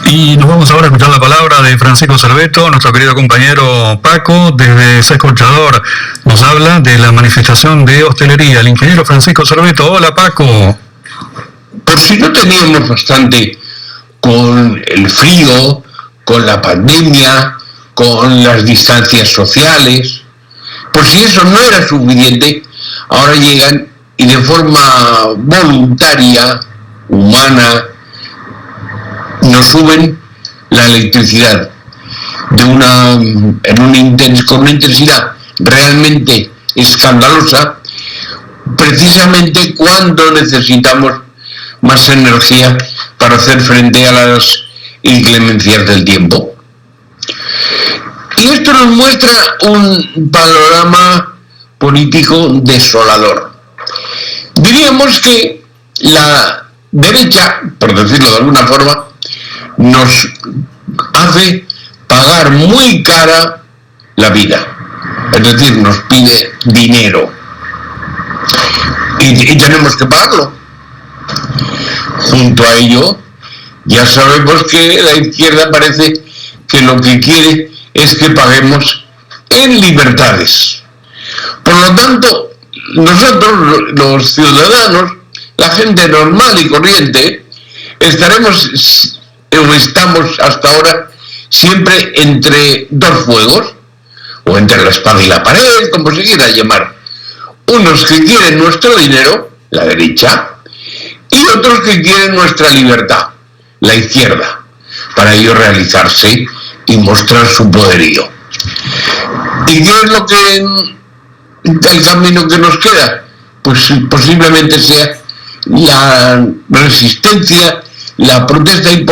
Y nos vamos ahora a escuchar la palabra de Francisco Cerveto, nuestro querido compañero Paco, desde Escorchador. Nos habla de la manifestación de hostelería. El ingeniero Francisco Cerveto. Hola, Paco. Por si no teníamos bastante con el frío, con la pandemia, con las distancias sociales, por si eso no era suficiente, ahora llegan y de forma voluntaria, humana, nos suben la electricidad con una intensidad realmente escandalosa, precisamente cuando necesitamos más energía para hacer frente a las inclemencias del tiempo. Y esto nos muestra un panorama político desolador. Diríamos que la derecha, por decirlo de alguna forma, nos hace pagar muy cara la vida, es decir, nos pide dinero y tenemos que pagarlo. Junto a ello, ya sabemos que la izquierda parece que lo que quiere es que paguemos en libertades. Por lo tanto, nosotros, los ciudadanos, la gente normal y corriente, estamos hasta ahora siempre entre dos fuegos, o entre la espada y la pared, como se quiera llamar. Unos que quieren nuestro dinero, la derecha, y otros que quieren nuestra libertad, la izquierda, para ello realizarse y mostrar su poderío. ¿Y qué es lo que el camino que nos queda? Pues posiblemente sea la resistencia, la protesta y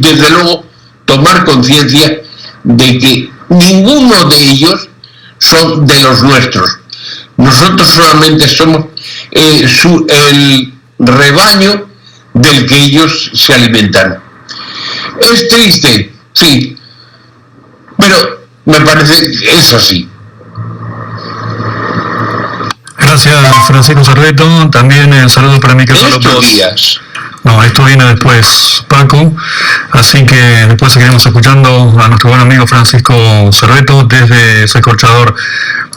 desde luego tomar conciencia de que ninguno de ellos son de los nuestros. Nosotros solamente somos el rebaño del que ellos se alimentan. Es triste, sí, pero me parece que es así. Gracias, Francisco Cerveto. También el saludo para Miquel Palopos. No, esto viene después, Paco, así que después seguiremos escuchando a nuestro buen amigo Francisco Cerveto desde Escorchador.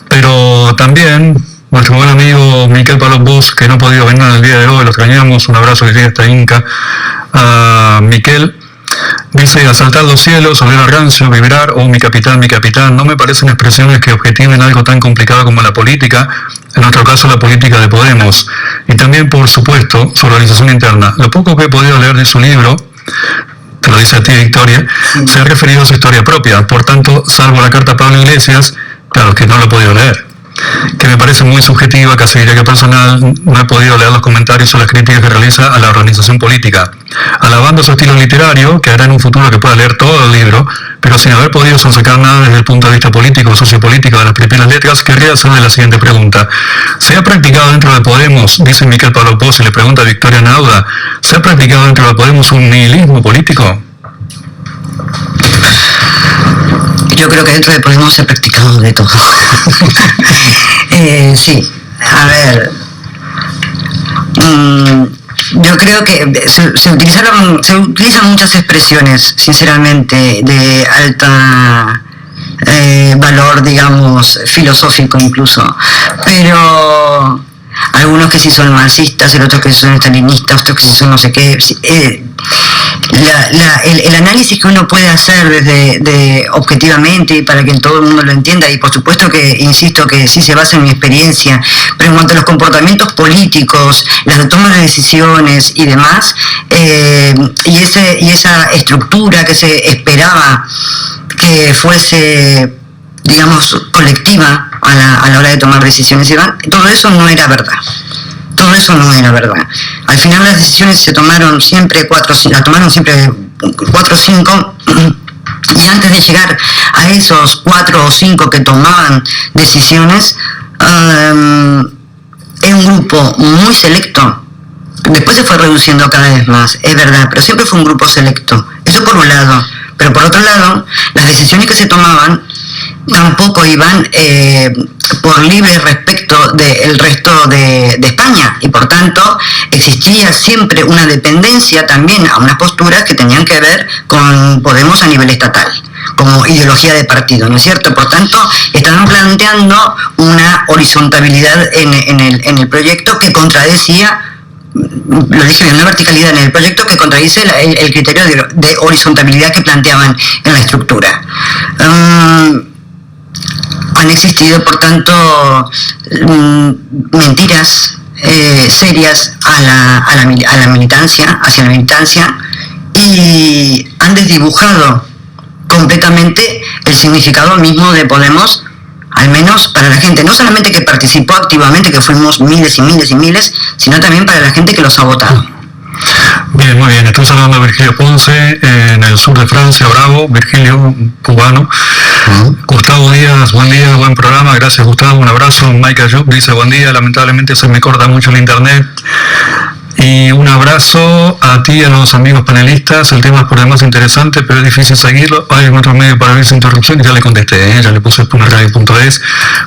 Pero también nuestro buen amigo Miquel Palopos, que no ha podido venir el día de hoy, lo extrañamos, un abrazo que tiene esta Inca. Miquel dice: asaltar los cielos, oler a rancio, vibrar, oh mi capitán, no me parecen expresiones que objetiven algo tan complicado como la política, en nuestro caso la política de Podemos, y también por supuesto su organización interna. Lo poco que he podido leer de su libro, te lo dice a ti Victoria, se ha referido a su historia propia, por tanto, salvo la carta a Pablo Iglesias, claro que no lo he podido leer, que me parece muy subjetiva, casi diría que personal. No he podido leer los comentarios o las críticas que realiza a la organización política, alabando su estilo literario, que hará en un futuro que pueda leer todo el libro, pero sin haber podido sacar nada desde el punto de vista político o sociopolítico de las primeras letras. Querría hacerle la siguiente pregunta: ¿se ha practicado dentro de Podemos, dice Miquel Palopos y le pregunta a Victoria Nauda, ¿se ha practicado dentro de Podemos un nihilismo político? Yo creo que dentro de Podemos se ha practicado de todo. Sí, a ver, yo creo que se utilizan muchas expresiones, sinceramente, de alta valor, digamos, filosófico incluso, pero algunos que sí son marxistas, el otro que son estalinistas, otros que sí son no sé qué. El análisis que uno puede hacer desde objetivamente y para que todo el mundo lo entienda, y por supuesto que insisto que sí se basa en mi experiencia, pero en cuanto a los comportamientos políticos, las tomas de decisiones y demás, y esa estructura que se esperaba que fuese, digamos, colectiva a la hora de tomar decisiones, todo eso no era verdad. Todo eso no era verdad. Al final las decisiones se tomaron siempre 4 o 5 Y antes de llegar a esos 4 o 5 que tomaban decisiones, es un grupo muy selecto. Después se fue reduciendo cada vez más, es verdad, pero siempre fue un grupo selecto. Eso por un lado. Pero por otro lado, las decisiones que se tomaban tampoco iban por libre respecto del resto de España, y por tanto existía siempre una dependencia también a unas posturas que tenían que ver con Podemos a nivel estatal, como ideología de partido, ¿no es cierto? Por tanto, estaban planteando una horizontabilidad en el proyecto que contradecía, lo dije bien, una verticalidad en el proyecto que contradice el criterio de horizontabilidad que planteaban en la estructura. Han existido, por tanto, mentiras serias a la militancia, hacia la militancia, y han desdibujado completamente el significado mismo de Podemos, al menos para la gente, no solamente que participó activamente, que fuimos miles y miles y miles, sino también para la gente que los ha votado. Bien, muy bien. Estamos hablando de Virgilio Ponce, en el sur de Francia, Bravo, Virgilio, cubano. Gustavo Díaz, buen día, buen programa, gracias Gustavo, un abrazo. Mike Ayub dice buen día, lamentablemente se me corta mucho el internet. Y un abrazo a ti y a los amigos panelistas. El tema es por demás interesante, pero es difícil seguirlo. Hay otro medio para ver su interrupción y ya le contesté, ya le puse puneradio.es.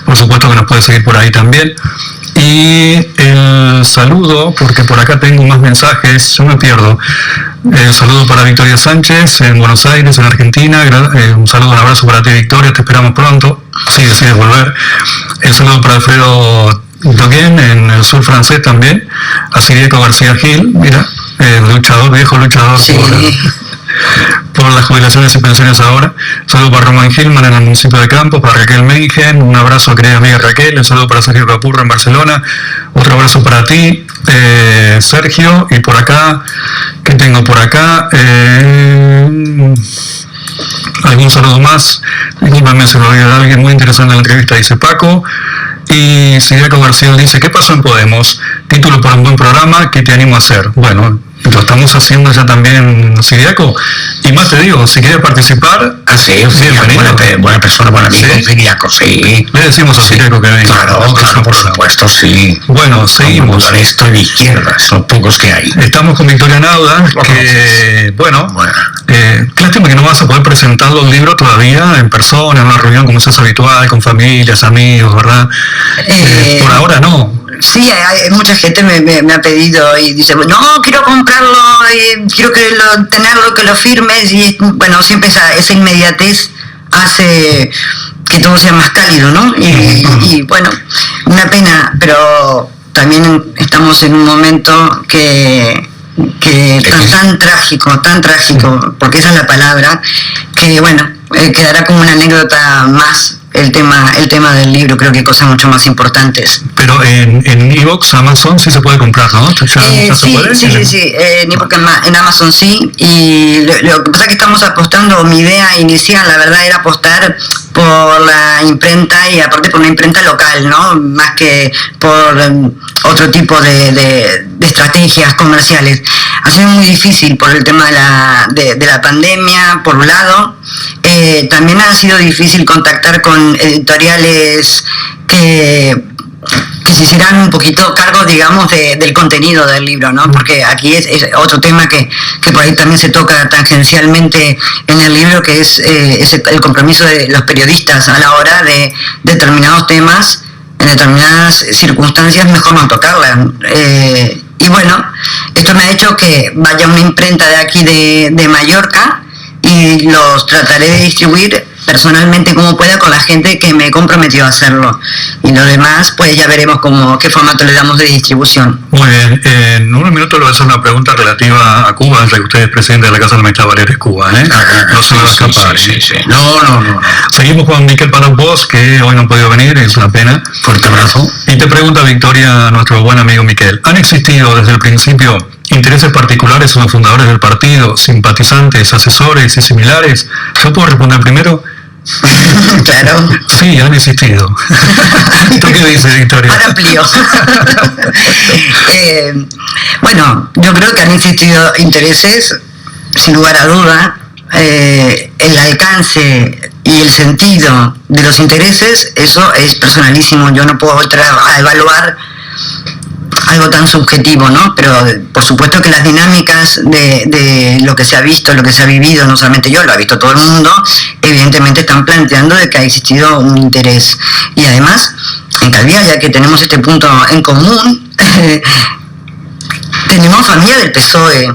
Por supuesto que nos puede seguir por ahí también. Y el saludo, porque por acá tengo más mensajes, yo me pierdo. El saludo para Victoria Sánchez en Buenos Aires, en Argentina. Un saludo, un abrazo para ti, Victoria, te esperamos pronto. Si decides volver. El saludo para Alfredo Doguén en el sur francés también. A Siriaco García Gil, mira, luchador, viejo luchador. Sí. Por las jubilaciones y pensiones ahora. Saludo para Román Gilman en el municipio de Campos, para Raquel Mengen, un abrazo a querida amiga Raquel, un saludo para Sergio Capurro en Barcelona, otro abrazo para ti, Sergio, y por acá, ¿qué tengo por acá? Algún saludo más, discúlpame, se me olvidó alguien muy interesante en la entrevista, dice Paco. Y Siriaco García dice, ¿qué pasó en Podemos? Título para un buen programa, ¿qué te animo a hacer? Bueno, lo estamos haciendo ya también, Siriaco. Y más te digo, si quieres participar, sí, buena persona, buen amigo, ¿sí? Siriaco, sí. Le decimos a Siriaco que venga. Claro, por supuesto, sí. Bueno, seguimos. Honesto y de izquierda, son pocos que hay. Estamos con Victoria Nauda, que, lástima que no vas a poder presentarlo el libro todavía en persona, en una reunión como es habitual, con familias, amigos, ¿verdad? Por ahora no. Sí, hay mucha gente me ha pedido y dice, no, quiero comprarlo, quiero tenerlo, que lo firmes, y bueno, siempre esa inmediatez hace que todo sea más cálido, ¿no? Y bueno, una pena, pero también estamos en un momento que tan trágico, porque esa es la palabra, que bueno, quedará como una anécdota más. El tema del libro, creo que hay cosas mucho más importantes. Pero en iVoox, Amazon sí se puede comprar, ¿no? Sí, en Amazon sí, y lo que pasa es que estamos apostando, mi idea inicial, la verdad, era apostar por la imprenta, y aparte por una imprenta local, ¿no? Más que por otro tipo de estrategias comerciales. Ha sido muy difícil por el tema de la pandemia, por un lado. También ha sido difícil contactar con editoriales que se hicieran un poquito cargo, digamos, del contenido del libro, ¿no? Porque aquí es otro tema que por ahí también se toca tangencialmente en el libro, que es el compromiso de los periodistas a la hora de determinados temas, en determinadas circunstancias, mejor no tocarlas. Y bueno, esto me ha hecho que vaya una imprenta de aquí de Mallorca, y los trataré de distribuir personalmente como pueda con la gente que me comprometió a hacerlo, y lo demás pues ya veremos qué formato le damos de distribución. Muy bien, en unos minutos le voy a hacer una pregunta relativa a Cuba, ya que usted es presidente de la Casa de la Amistad Valeria Cuba, no se me va a escapar. Sí. No. Seguimos con Miquel Palau-Bosch, que hoy no ha podido venir, es una pena. Fuerte abrazo. Y te pregunta Victoria, nuestro buen amigo Miquel, ¿han existido desde el principio intereses particulares en los fundadores del partido, simpatizantes, asesores y similares? ¿Yo puedo responder primero? Claro. Sí, han existido. ¿Tú qué dices, Victoria? Ahora amplio. Bueno, yo creo que han existido intereses, sin lugar a duda. el alcance y el sentido de los intereses, eso es personalísimo. Yo no puedo entrar a evaluar algo tan subjetivo, ¿no? Pero por supuesto que las dinámicas de lo que se ha visto, lo que se ha vivido, no solamente yo, lo ha visto todo el mundo, evidentemente están planteando de que ha existido un interés. Y además, en Calviá, ya que tenemos este punto en común, tenemos familia del PSOE,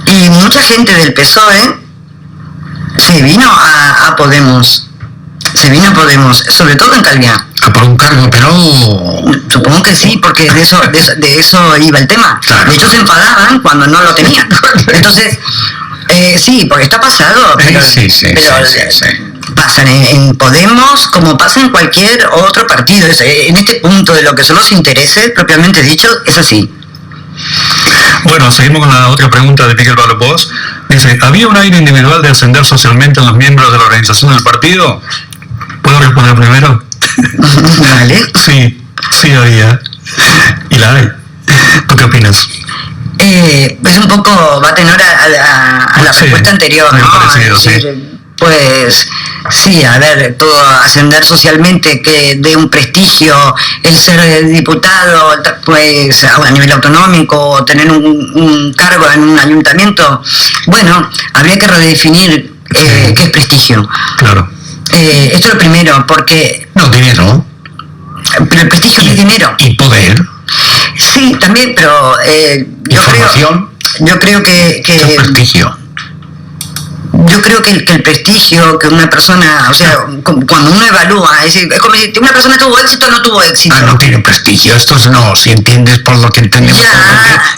y mucha gente del PSOE se vino a Podemos, sobre todo en Calviá. Por un cargo, pero... Supongo que sí, porque de eso iba el tema. Claro. De hecho, se enfadaban cuando no lo tenían. Entonces, sí, porque está pasado. Pero, sí. Pasan en Podemos como pasa en cualquier otro partido. En este punto de lo que son los intereses, propiamente dicho, es así. Bueno, seguimos con la otra pregunta de Miguel Balopós. Dice, ¿había un aire individual de ascender socialmente en los miembros de la organización del partido? ¿Puedo responder primero? Vale. Sí había. Y la hay. ¿Tú qué opinas? Es un poco va tenor a la respuesta anterior, ¿no? Parecido, sí. Pues sí, a ver, todo ascender socialmente, que dé un prestigio, el ser diputado, pues a nivel autonómico, tener un cargo en un ayuntamiento, bueno, habría que redefinir qué es prestigio. Claro. Esto es lo primero, porque... No, dinero. Pero el prestigio no es dinero. Y poder. Sí, también, pero Información. yo creo que Es prestigio. Yo creo que el prestigio que una persona, o sea, cuando uno evalúa, es como si una persona tuvo éxito o no tuvo éxito. No tiene prestigio. Esto no, si entiendes por lo que entendemos.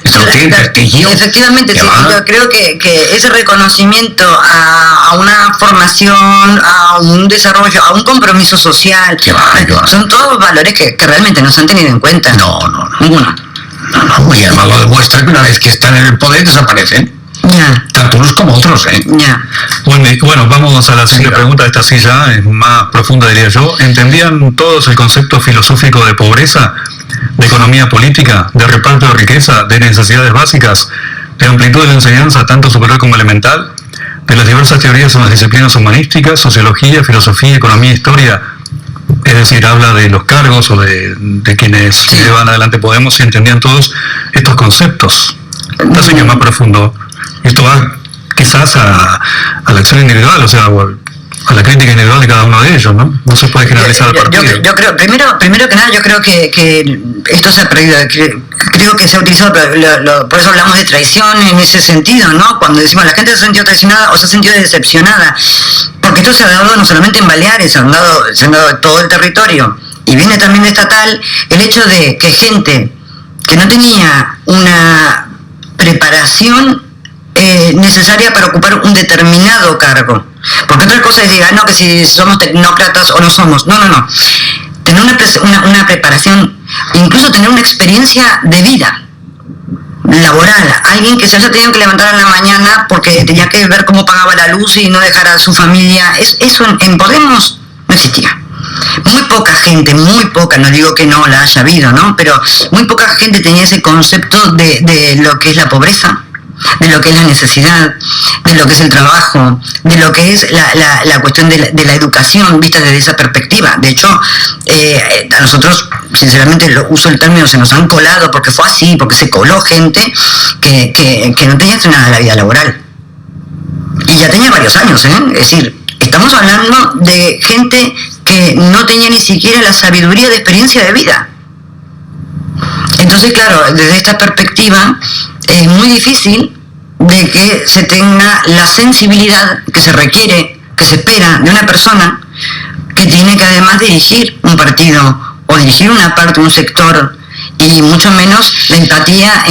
Esto no tiene prestigio. Efectivamente, sí, yo creo que ese reconocimiento a una formación, a un desarrollo, a un compromiso social, son todos valores que realmente no se han tenido en cuenta. No. Ninguno. No, y además lo demuestra que una vez que están en el poder desaparecen. Ya. Tanto unos como otros, Ya. Bueno, vamos a la siguiente pregunta. Esta sí ya es más profunda, diría yo. ¿Entendían todos el concepto filosófico de pobreza, de economía política, de reparto de riqueza, de necesidades básicas, de amplitud de la enseñanza, tanto superior como elemental, de las diversas teorías en las disciplinas humanísticas, sociología, filosofía, economía, historia? Es decir, habla de los cargos o de quienes llevan adelante Podemos, y entendían todos estos conceptos. Entonces es más profundo. Esto va quizás a la acción individual, o sea, a la crítica individual de cada uno de ellos, ¿no? No se puede generalizar el partido. Yo creo, primero que nada, yo creo que esto se ha perdido. Creo que se ha utilizado, por eso hablamos de traición en ese sentido, ¿no? Cuando decimos la gente se ha sentido traicionada o se ha sentido decepcionada, porque esto se ha dado no solamente en Baleares, se han dado en todo el territorio, y viene también de estatal el hecho de que gente que no tenía una preparación necesaria para ocupar un determinado cargo. Porque otra cosa es decir, no, que si somos tecnócratas o no somos. No. Tener una preparación, incluso tener una experiencia de vida laboral. Alguien que se haya tenido que levantar en la mañana porque tenía que ver cómo pagaba la luz y no dejar a su familia. Eso en Podemos no existía. Muy poca gente, no digo que no la haya habido, ¿no? Pero muy poca gente tenía ese concepto de lo que es la pobreza, de lo que es la necesidad, de lo que es el trabajo, de lo que es la cuestión de la educación vista desde esa perspectiva. De hecho, a nosotros, sinceramente, uso el término, se nos han colado porque fue así, porque se coló gente que no tenía nada de la vida laboral. Y ya tenía varios años, Es decir, estamos hablando de gente que no tenía ni siquiera la sabiduría de experiencia de vida. Entonces, claro, desde esta perspectiva es muy difícil de que se tenga la sensibilidad que se requiere, que se espera de una persona que tiene que además dirigir un partido o dirigir una parte, un sector, y mucho menos la empatía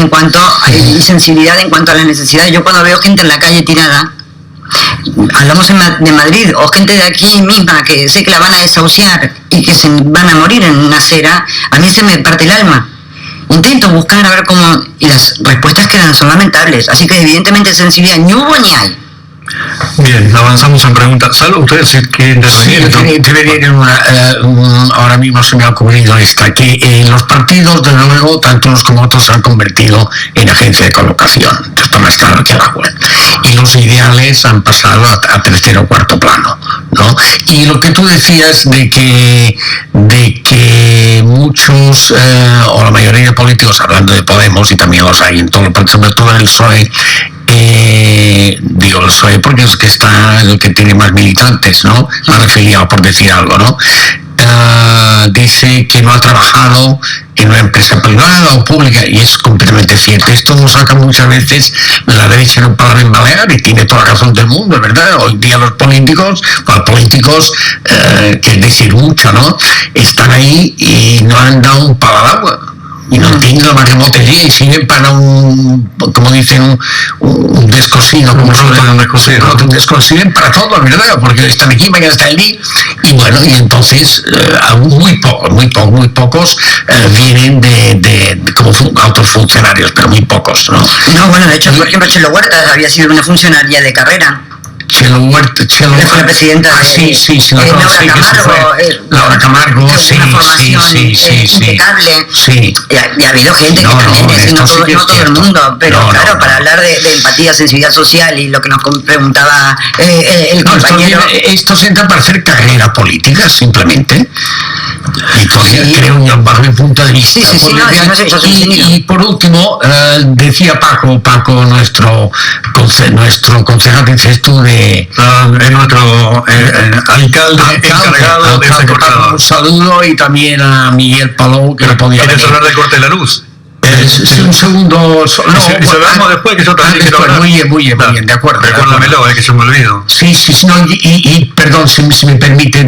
y sensibilidad en cuanto a la necesidad. Yo cuando veo gente en la calle tirada, hablamos de Madrid, o gente de aquí misma que sé que la van a desahuciar y que se van a morir en una acera, a mí se me parte el alma. Intento buscar a ver cómo, y las respuestas son lamentables, así que evidentemente sensibilidad ni hubo ni hay. Bien, avanzamos en preguntas. ¿Salvo ustedes que intervenir? Sí, debería ahora mismo se me ha ocurrido esta, que los partidos, desde luego, tanto unos como otros se han convertido en agencia de colocación. Esto está más claro que el agua. Y los ideales han pasado a tercer o cuarto plano, ¿no? Y lo que tú decías de que muchos o la mayoría de políticos, hablando de Podemos, y también los hay en todo, sobre todo en el PSOE, digo el PSOE porque es que está el que tiene más militantes, ¿no? Más afiliado, por decir algo, ¿no? Dice que no ha trabajado en una empresa privada o pública, y es completamente cierto. Esto nos saca muchas veces la derecha en un Parlamento Balear, y tiene toda la razón del mundo, ¿verdad? Hoy día los políticos, que es decir mucho, ¿no? Están ahí y no han dado un palo al agua. Y no tienen la más remota idea y sirven para como dicen, un descosido, como un descosido para todo, ¿verdad? Porque están aquí, mañana está allí, y bueno, y entonces muy pocos vienen como altos funcionarios, pero muy pocos, ¿no? No, bueno, de hecho, por ejemplo, Chelo Huerta había sido una funcionaria de carrera. Chelo Huerta fue la presidenta Laura Camargo, impecable. Y ha habido gente que también, no todo el mundo, pero claro, para hablar de empatía, sensibilidad social y lo que nos preguntaba el compañero. Esto se entra para hacer carrera política, simplemente. Y creo, bajo mi punto de vista. Y por último, decía Paco, nuestro concejal, dices tú, es nuestro alcalde encargado de ese cortador. Un saludo, y también a Miguel Palou, que no podía venir. ¿Quieres hablar del corte de la luz? Un segundo. Si hablamos después, que yo también quiero hablar. Muy bien, de acuerdo. Recuérdamelo, que se me olvido. Sí, no, y perdón, si me permite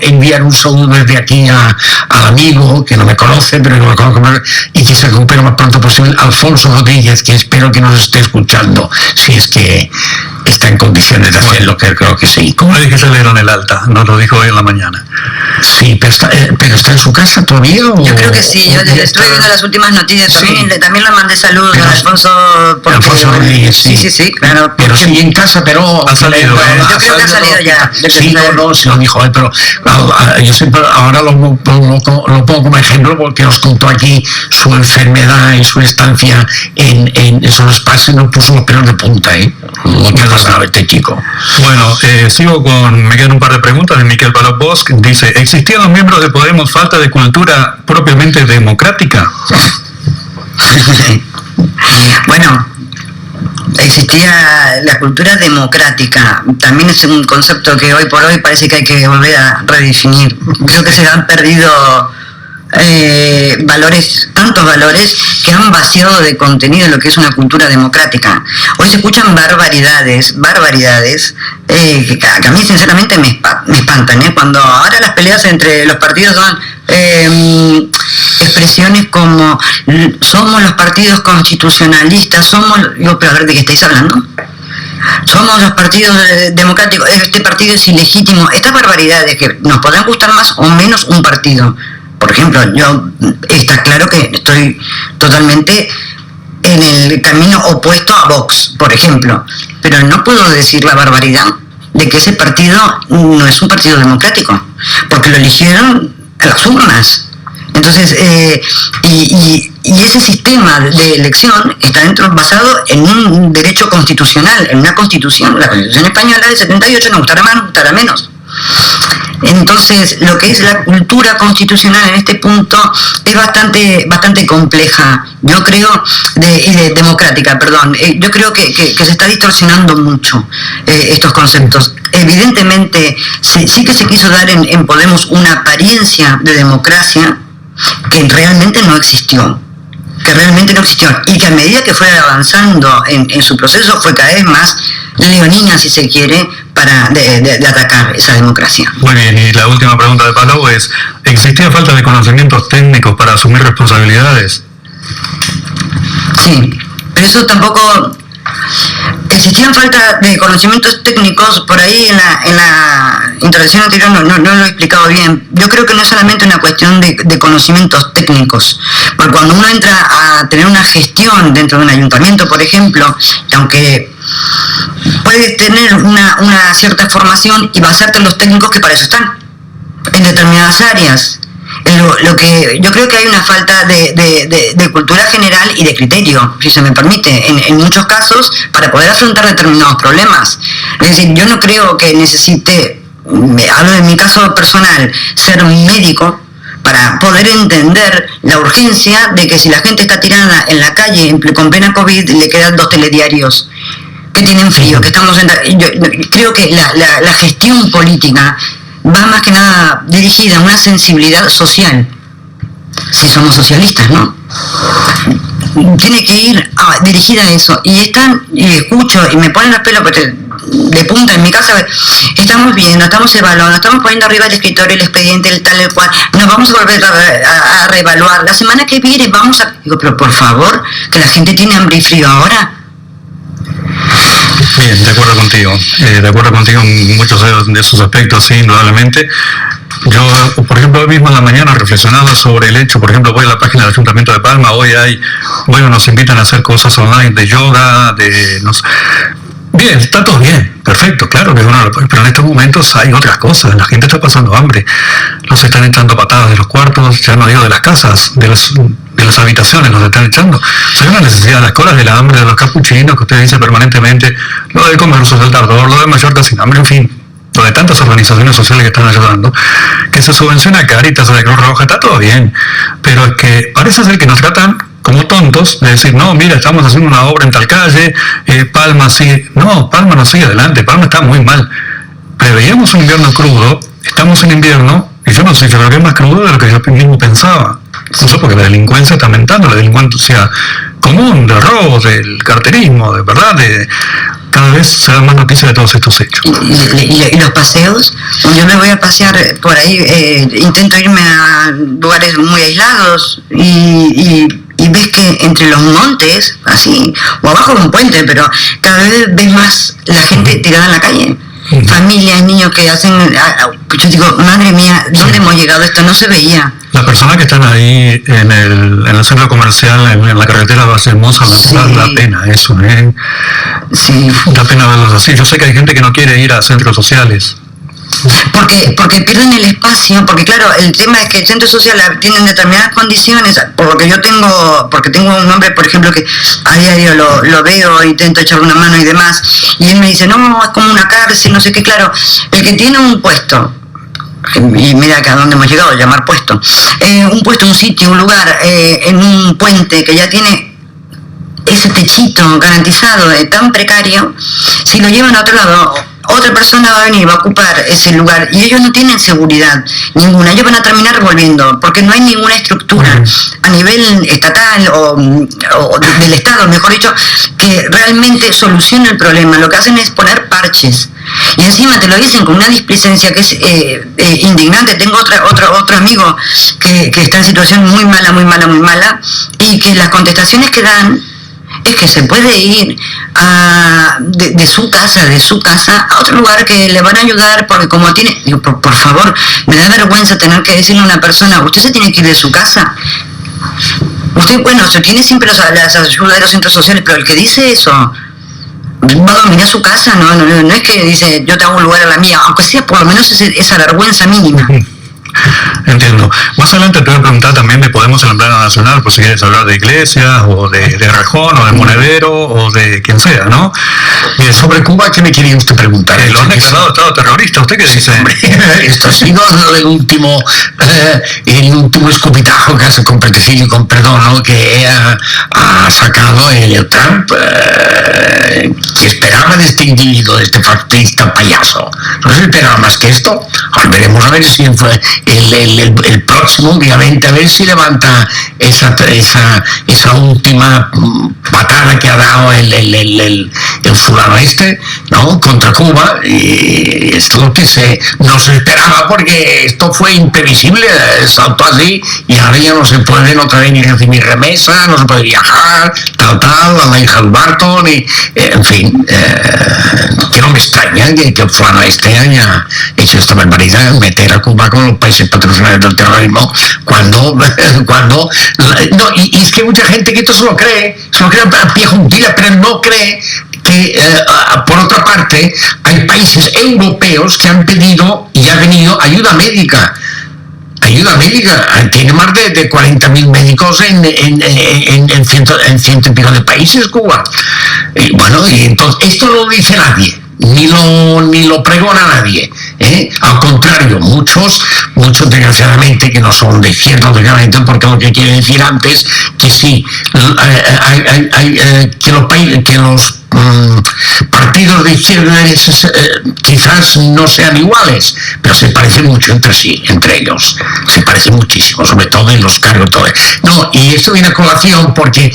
enviar un saludo desde aquí al amigo, que no me conoce, pero no me conozco, y que se recupere lo más pronto posible, Alfonso Rodríguez, que espero que nos esté escuchando, si es que está en condiciones de hacerlo, que creo que sí. ¿Cómo le dije que se le dieron el alta? Nos lo dijo hoy en la mañana. Sí, pero está en su casa todavía. Yo creo que sí, yo estuve viendo las últimas noticias, también le mandé saludos a Alfonso Rodríguez, sí, claro. Pero sí, en casa, pero ha salido. Yo creo que ha salido ya. Sí, se lo dijo él, pero yo siempre ahora lo pongo como ejemplo, porque nos contó aquí su enfermedad y su estancia en esos espacios, nos puso los pelos de punta, lo que nos daba este chico. Bueno, me quedan un par de preguntas de Miquel Palou Bosch. Dice, ¿existían los miembros de Podemos falta de cultura propiamente democrática? Bueno, existía la cultura democrática. También es un concepto que hoy por hoy parece que hay que volver a redefinir. Creo que se han perdido tantos valores que han vaciado de contenido lo que es una cultura democrática. Hoy se escuchan barbaridades que a mí sinceramente me espantan, cuando ahora las peleas entre los partidos son expresiones como somos los partidos constitucionalistas, digo, pero a ver, ¿de qué estáis hablando? Somos los partidos democráticos, este partido es ilegítimo. Estas barbaridades que nos podrán gustar más o menos un partido. Por ejemplo, está claro que estoy totalmente en el camino opuesto a Vox, por ejemplo, pero no puedo decir la barbaridad de que ese partido no es un partido democrático, porque lo eligieron a las urnas. Entonces, y ese sistema de elección está basado en un derecho constitucional, en una constitución. La Constitución española del 78, nos gustará más, nos gustará menos. Entonces, lo que es la cultura constitucional en este punto es bastante compleja, yo creo, democrática, perdón. Yo creo que se está distorsionando mucho estos conceptos. Evidentemente, sí que se quiso dar en Podemos una apariencia de democracia que realmente no existió. Y que a medida que fue avanzando en su proceso fue cada vez más leonina, si se quiere, de atacar esa democracia. Muy bien, y la última pregunta de Palou es, ¿existía falta de conocimientos técnicos para asumir responsabilidades? Sí, pero eso tampoco... Existían falta de conocimientos técnicos, por ahí en la intervención anterior no lo he explicado bien. Yo creo que no es solamente una cuestión de conocimientos técnicos, porque cuando uno entra a tener una gestión dentro de un ayuntamiento, por ejemplo, y aunque puedes tener una cierta formación y basarte en los técnicos que para eso están, en determinadas áreas. lo que yo creo que hay una falta de cultura general y de criterio, si se me permite, en muchos casos, para poder afrontar determinados problemas. Es decir, yo no creo que necesite, hablo de mi caso personal, ser un médico para poder entender la urgencia de que si la gente está tirada en la calle con plena COVID, le quedan 2 telediarios que tienen frío, que estamos yo creo que la gestión política va más que nada dirigida a una sensibilidad social, si somos socialistas, ¿no? Tiene que ir dirigida a eso, y escucho y me ponen los pelos de punta en mi casa. Estamos viendo, estamos evaluando, estamos poniendo arriba el escritorio, el expediente, el tal, el cual, nos vamos a volver a reevaluar, la semana que viene vamos a... Digo, pero por favor, que la gente tiene hambre y frío ahora. Bien, de acuerdo contigo en muchos de esos aspectos, sí, indudablemente. Yo, por ejemplo, hoy mismo en la mañana reflexionaba sobre el hecho, por ejemplo, voy a la página del Ayuntamiento de Palma, nos invitan a hacer cosas online de yoga, no sé. Bien, está todo bien, perfecto, claro que pero en estos momentos hay otras cosas, la gente está pasando hambre, los están echando patadas de los cuartos, ya no digo de las casas, de las habitaciones los están echando. O sea, hay una necesidad, las colas del hambre, de los capuchinos que usted dice permanentemente, lo del comercio del Tardor, lo de Mallorca sin hambre, en fin, lo de tantas organizaciones sociales que están ayudando, que se subvenciona a Cáritas o de Cruz Roja, está todo bien, pero es que parece ser que nos tratan como tontos, de decir, no, mira, estamos haciendo una obra en tal calle, Palma sigue... No, Palma no sigue adelante, Palma está muy mal. Preveíamos un invierno crudo, estamos en invierno, y yo no sé, yo creo que es más crudo de lo que yo mismo pensaba. Incluso porque la delincuencia está aumentando, la delincuencia común, del robo, del carterismo, de verdad, cada vez se dan más noticias de todos estos hechos. ¿Y los paseos? Yo me voy a pasear por ahí, intento irme a lugares muy aislados y ves que entre los montes, así, o abajo de un puente, pero cada vez ves más la gente tirada en la calle. Familias, niños que hacen... Yo digo, madre mía, ¿dónde hemos llegado? Esto no se veía. Las personas que están ahí en el centro comercial, en la carretera Valle Hermosa, da pena eso, ¿eh? Sí. Da pena verlos así. Yo sé que hay gente que no quiere ir a centros sociales. Porque pierden el espacio, porque claro, el tema es que el centro social tiene determinadas condiciones, por lo que yo tengo, porque tengo un hombre, por ejemplo, que a diario lo veo, intento echarle una mano y demás, y él me dice, no, es como una cárcel, no sé qué, claro, el que tiene un puesto, y mira que a dónde hemos llegado, llamar puesto, un sitio, un lugar, en un puente que ya tiene ese techito garantizado, tan precario, si lo llevan a otro lado, otra persona va a venir, va a ocupar ese lugar y ellos no tienen seguridad ninguna, ellos van a terminar volviendo porque no hay ninguna estructura a nivel estatal o del Estado, mejor dicho, que realmente solucione el problema. Lo que hacen es poner parches y encima te lo dicen con una displicencia que es indignante. Tengo otro amigo que está en situación muy mala y que las contestaciones que dan es que se puede ir de su casa a otro lugar que le van a ayudar porque como tiene... Digo, por favor, me da vergüenza tener que decirle a una persona, usted se tiene que ir de su casa. Usted, bueno, se tiene siempre las ayudas de los centros sociales, pero el que dice eso va a dominar su casa, no es que dice yo te hago un lugar a la mía, aunque sea por lo menos esa vergüenza mínima. Entiendo. Más adelante te voy a preguntar también de Podemos en el plano nacional, por si quieres hablar de iglesias, o de Rejón, o de Monedero, o de quien sea, ¿no? Bien, sobre Cuba, ¿qué me quería usted preguntar? Lo han declarado Estado terrorista, ¿usted qué dice? Esto ha sido el último escupitajo que hace con pretexto y con perdón, ¿no? Que ha sacado el Trump, que esperaba de este individuo, de este fascista payaso. No se esperaba más que esto. Ahora veremos a ver si fue el próximo, obviamente, a ver si levanta esa última patada que ha dado el fulano ¿no? Contra Cuba, y esto es lo que no se esperaba porque esto fue imprevisible, saltó así y ahora ya no se pueden otra vez ni recibir remesa, no se puede viajar, a la hija del Barton, y en fin, que no me extraña que el fulano haya hecho esta barbaridad, meter a Cuba con los países patrocinadores del terrorismo, cuando y es que hay mucha gente que esto se lo cree a pie juntilla, pero no cree que por otra parte hay países europeos que han pedido y ha venido ayuda médica ayuda médica. Tiene más de 40.000 médicos en ciento y pico de países, Cuba. Y bueno, y entonces esto no lo dice nadie, ni lo pregona nadie, ¿eh? Al contrario, muchos desgraciadamente que no son de izquierda, desgraciadamente, porque lo que quiere decir antes que sí, que los partidos de izquierda quizás no sean iguales, pero se parecen mucho entre sí, entre ellos, se parecen muchísimo, sobre todo en los cargos. No, y esto viene a colación porque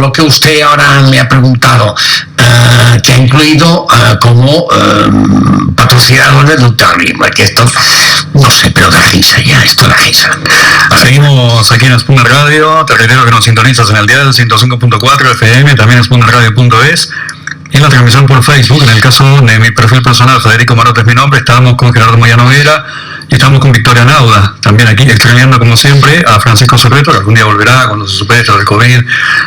lo que usted ahora me ha preguntado, que ha incluido como patrocinador del ultraliberalismo, que esto, no sé, pero da risa ya, esto da risa. Seguimos aquí en Spooner Radio, te reitero que nos sintonizas en el dial 105.4 FM, también en spoonerradio.es, y en la transmisión por Facebook. En el caso de mi perfil personal, Federico Marote es mi nombre, estamos con Gerardo Moyanoguera y estamos con Victoria Nauda, también aquí extrañando como siempre a Francisco Sorreto, que algún día volverá cuando se supere esto del COVID,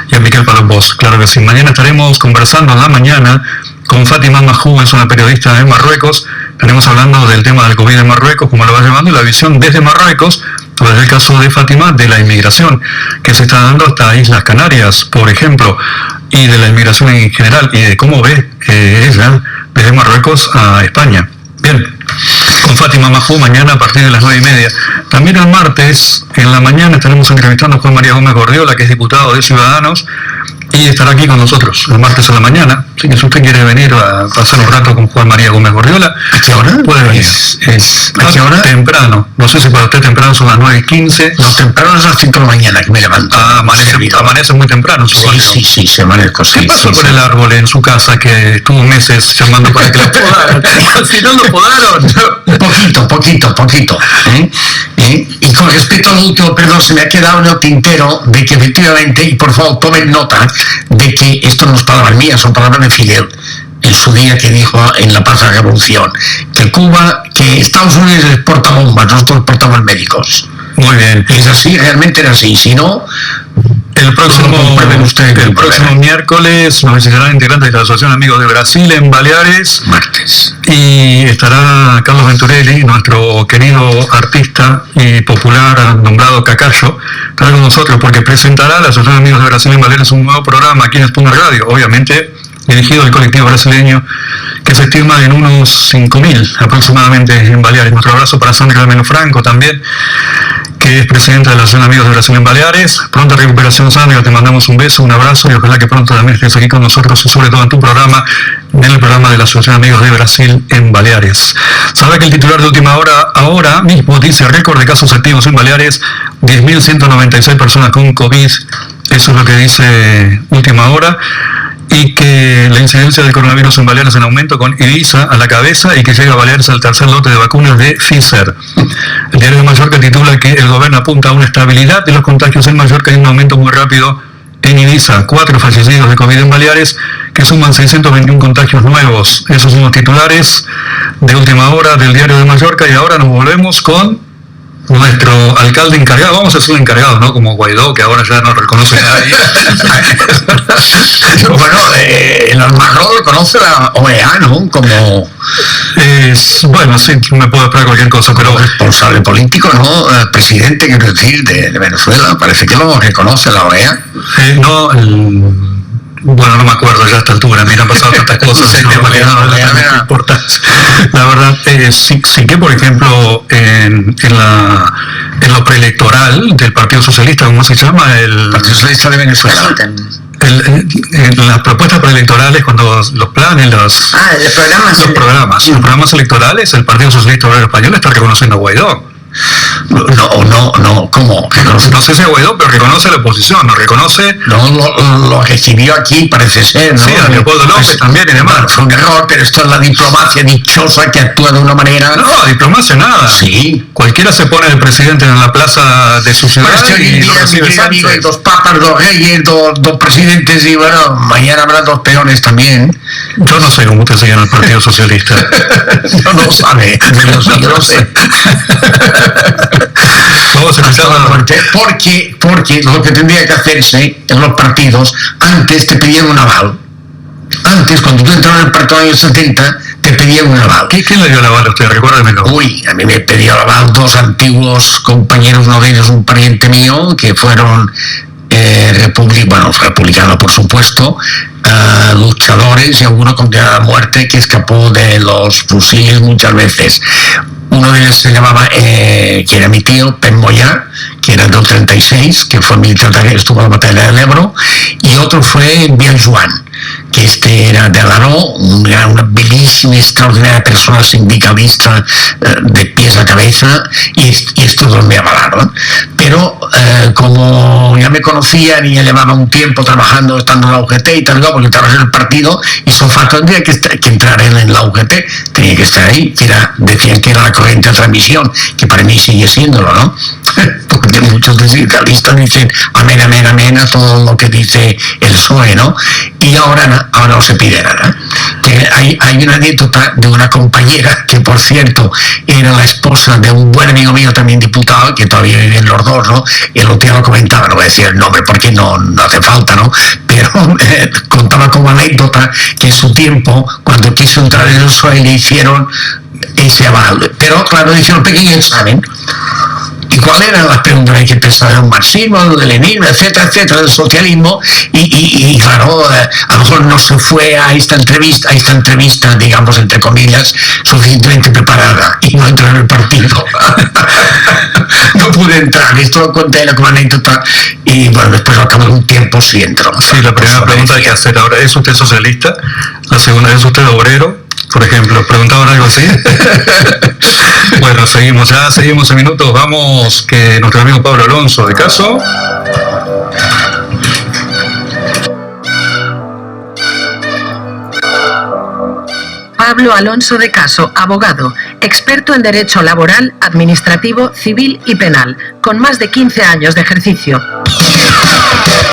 y a Miquel Palomboz. Claro que sí. Mañana estaremos conversando en la mañana con Fátima Mahou, es una periodista en Marruecos. Estaremos hablando del tema del COVID en Marruecos, cómo lo va llevando, y la visión desde Marruecos, sobre el caso de Fátima, de la inmigración que se está dando hasta Islas Canarias, por ejemplo, y de la inmigración en general, y de cómo ve ella desde Marruecos a España. Bien, con Fátima Mahou mañana a partir de las 9:30. También el martes en la mañana estaremos entrevistando a Juan María Gómez Gordiola, que es diputado de Ciudadanos, y estará aquí con nosotros el martes a la mañana. Así que si usted quiere venir a pasar un rato con Juan María Gómez Gordiola, ¿a qué hora? Puede venir. ¿A qué hora? Temprano. No sé si para usted temprano son las 9:15. No, temprano es las 5 de la mañana que me levanto. Amanece muy temprano. Sí, se amanezco. ¿Qué pasó con el árbol en su casa que estuvo meses llamando para que lo podaran? Al final lo podaron. Poquito. Y con respecto al último, perdón, se me ha quedado en el tintero de que efectivamente, y por favor tomen nota de que esto no es palabras mías, son palabras de Fidel en su día, que dijo en la paz de la revolución que Estados Unidos exporta bombas, nosotros exportamos médicos. Muy bien. Es así, realmente era así. Si no, el próximo miércoles nos visitarán integrantes de la Asociación Amigos de Brasil en Baleares. Martes. Y estará Carlos Venturelli, nuestro querido artista y popular nombrado Cacayo, estará con nosotros porque presentará la Asociación Amigos de Brasil en Baleares un nuevo programa aquí en Spooner Radio, obviamente dirigido al colectivo brasileño, que se estima en unos 5.000 aproximadamente en Baleares. Nuestro abrazo para Sandra Melo Franco también, que es presidenta de la Asociación Amigos de Brasil en Baleares. Pronta recuperación, Sandra, te mandamos un beso, un abrazo, y ojalá que pronto también estés aquí con nosotros, y sobre todo en tu programa, en el programa de la Asociación Amigos de Brasil en Baleares. Sabe que el titular de Última Hora ahora mismo dice récord de casos activos en Baleares, 10.196 personas con COVID, eso es lo que dice Última Hora, y que la incidencia del coronavirus en Baleares en aumento, con Ibiza a la cabeza, y que llega a Baleares el tercer lote de vacunas de Pfizer. El diario de Mallorca titula que el gobierno apunta a una estabilidad de los contagios en Mallorca y un aumento muy rápido en Ibiza. 4 fallecidos de COVID en Baleares, que suman 621 contagios nuevos. Esos son los titulares de Última Hora del diario de Mallorca, y ahora nos volvemos con nuestro alcalde encargado. Vamos a ser encargado, ¿no? Como Guaidó, que ahora ya no reconoce nadie. Bueno, el Almagro lo conoce la OEA, ¿no? Como... bueno, sí, me puedo esperar cualquier cosa, pero... responsable político, ¿no? Presidente, quiero decir, de Venezuela. Parece que lo reconoce la OEA. Bueno, no me acuerdo ya a esta altura, mira, han pasado tantas cosas en el tema de importancia. La verdad, sí que, por ejemplo, en lo preelectoral del Partido Socialista, ¿cómo se llama? El Partido Socialista de Venezuela. En las propuestas preelectorales, cuando los planes, los programas electorales, el Partido Socialista Obrero Español está reconociendo a Guaidó. No, ¿cómo? No sé si a Guaidó, pero reconoce a la oposición, no reconoce... No, lo recibió aquí, parece ser, ¿no? Sí, a Leopoldo López también y demás. Fue un error, pero esto es la diplomacia dichosa que actúa de una manera... No, diplomacia nada. Sí. Cualquiera se pone el presidente en la plaza de su ciudad y lo recibe amigo, hay 2 papas, 2 reyes, 2 presidentes, y bueno, mañana habrá 2 peones también. Yo no sé cómo te siguen el Partido Socialista. No lo sabe, yo lo sé. Vamos a empezar porque lo que tendría que hacerse en los partidos, antes te pedían un aval. Antes, cuando tú entras en el partido en los años 70, te pedían un aval. ¿Quién le dio el aval a usted? Recuérdemelo. Uy, a mí me pidió el aval dos antiguos compañeros, uno de ellos un pariente mío, que fueron republicanos por supuesto, luchadores, y alguno condenado a muerte que escapó de los fusiles muchas veces. Uno de ellos se llamaba, que era mi tío, Pen Moyá, que era del 36, que fue militar que estuvo en la batalla del Ebro, y otro fue Biel Joan, que era de Alaró, una bellísima, extraordinaria persona sindicalista, de pies a cabeza, y estos dos me avalaron. Pero como ya me conocían y ya llevaba un tiempo trabajando, estando en la UGT y tal, porque trabajé en el partido, y son falta tendría que entrar en la UGT, tenía que estar ahí, decían que era la corriente de transmisión, que para mí sigue siéndolo, ¿no? Porque muchos sindicalistas dicen amén, amén, amén a todo lo que dice el PSOE, ¿no? Y ahora no se pide nada. Que hay una anécdota de una compañera que, por cierto, era la esposa de un buen amigo mío, también diputado, que todavía viven los dos, ¿no? Y el otro día lo comentaba, no voy a decir el nombre porque no hace falta, ¿no? Pero contaba como anécdota que en su tiempo, cuando quiso entrar en el PSOE, le hicieron ese aval. Pero claro, le hicieron un pequeño examen. ¿Y cuál era la pregunta? Hay que pensar en el marxismo, el leninismo, etcétera, etcétera, el socialismo, y claro, a lo mejor no se fue a esta entrevista, digamos, entre comillas, suficientemente preparada, y no entró en el partido. No pude entrar, esto lo conté como anécdota, y bueno, después al cabo de un tiempo sí entró. Sí, la primera pregunta hay que hacer ahora, ¿es usted socialista? La segunda, ¿es usted obrero? Por ejemplo, ¿preguntaban algo así? Bueno, seguimos en minutos. Vamos, que nuestro amigo Pablo Alonso de Caso. Pablo Alonso de Caso, abogado, experto en derecho laboral, administrativo, civil y penal, con más de 15 años de ejercicio.